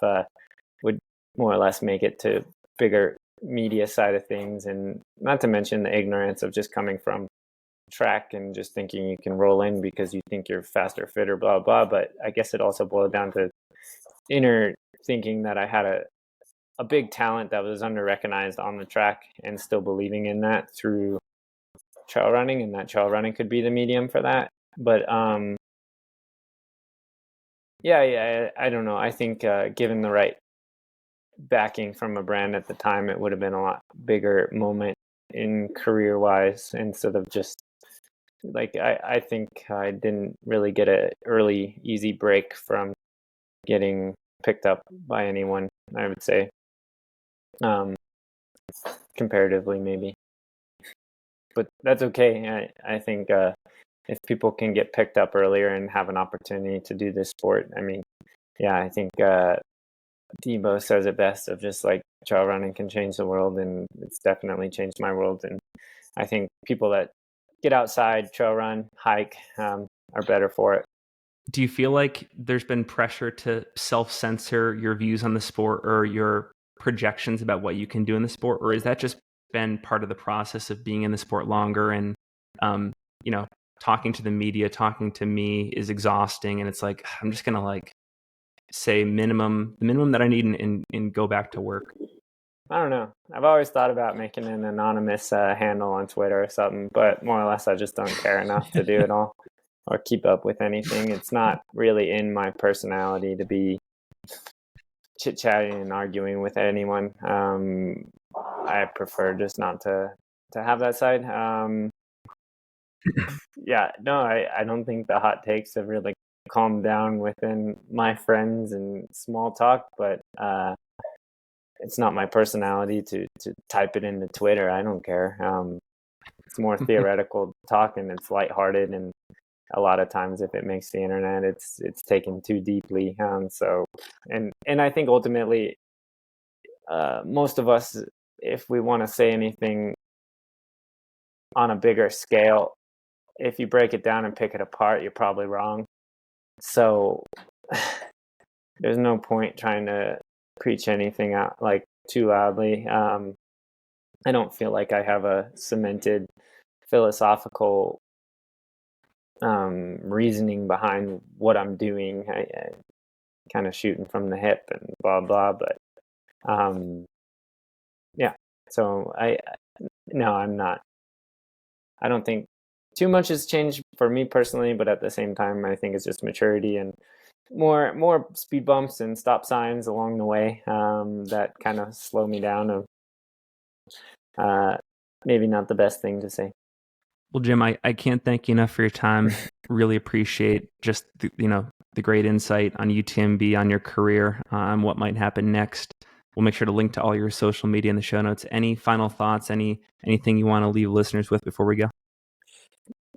Speaker 2: would more or less make it to bigger media side of things, and not to mention the ignorance of just coming from track and just thinking you can roll in because you think you're faster, fitter, blah blah. But I guess it also boiled down to inner thinking that I had a big talent that was under recognized on the track, and still believing in that through trail running, and that trail running could be the medium for that. But yeah, I don't know. I think given the right backing from a brand at the time, it would have been a lot bigger moment in career wise, instead of just like I think I didn't really get a early easy break from getting picked up by anyone, I would say. Um, Comparatively maybe. But that's okay. I think if people can get picked up earlier and have an opportunity to do this sport, I mean, yeah, I think Debo says it best of just like trail running can change the world, and it's definitely changed my world. And I think people that get outside, trail run, hike, are better for it.
Speaker 1: Do you feel like there's been pressure to self-censor your views on the sport or your projections about what you can do in the sport, or is that just been part of the process of being in the sport longer and um, you know, talking to the media, talking to me is exhausting, and it's like I'm just gonna like say the minimum that I need and go back to work.
Speaker 2: I don't know. I've always thought about making an anonymous handle on Twitter or something, but more or less, I just don't care enough to do it all or keep up with anything. It's not really in my personality to be chit chatting and arguing with anyone. I prefer just not to have that side. Yeah, no, I don't think the hot takes have really calmed down within my friends and small talk, but it's not my personality to type it into Twitter. I don't care. It's more theoretical talk, and it's lighthearted, and a lot of times if it makes the internet, it's taken too deeply. So and I think ultimately, most of us, if we want to say anything on a bigger scale, if you break it down and pick it apart, you're probably wrong. So there's no point trying to preach anything out like too loudly. I don't feel like I have a cemented philosophical reasosoning behind what I'm doing. I kind of shooting from the hip and blah blah. But um, yeah, so I no, I'm not. I don't think too much has changed for me personally, but at the same time, I think it's just maturity and more speed bumps and stop signs along the way that kind of slow me down. Of uh, maybe not the best thing to say.
Speaker 1: Well, Jim, I can't thank you enough for your time. Really appreciate just the great insight on UTMB, on your career, on what might happen next. We'll make sure to link to all your social media in the show notes. Any final thoughts? Anything you want to leave listeners with before we go?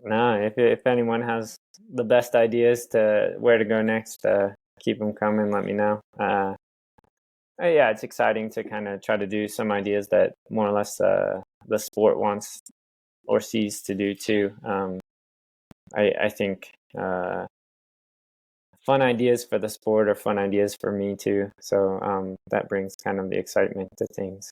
Speaker 2: No, if anyone has the best ideas to where to go next, keep them coming. Let me know. Yeah, it's exciting to kind of try to do some ideas that more or less the sport wants or sees to do too. I think fun ideas for the sport are fun ideas for me too. So that brings kind of the excitement to things.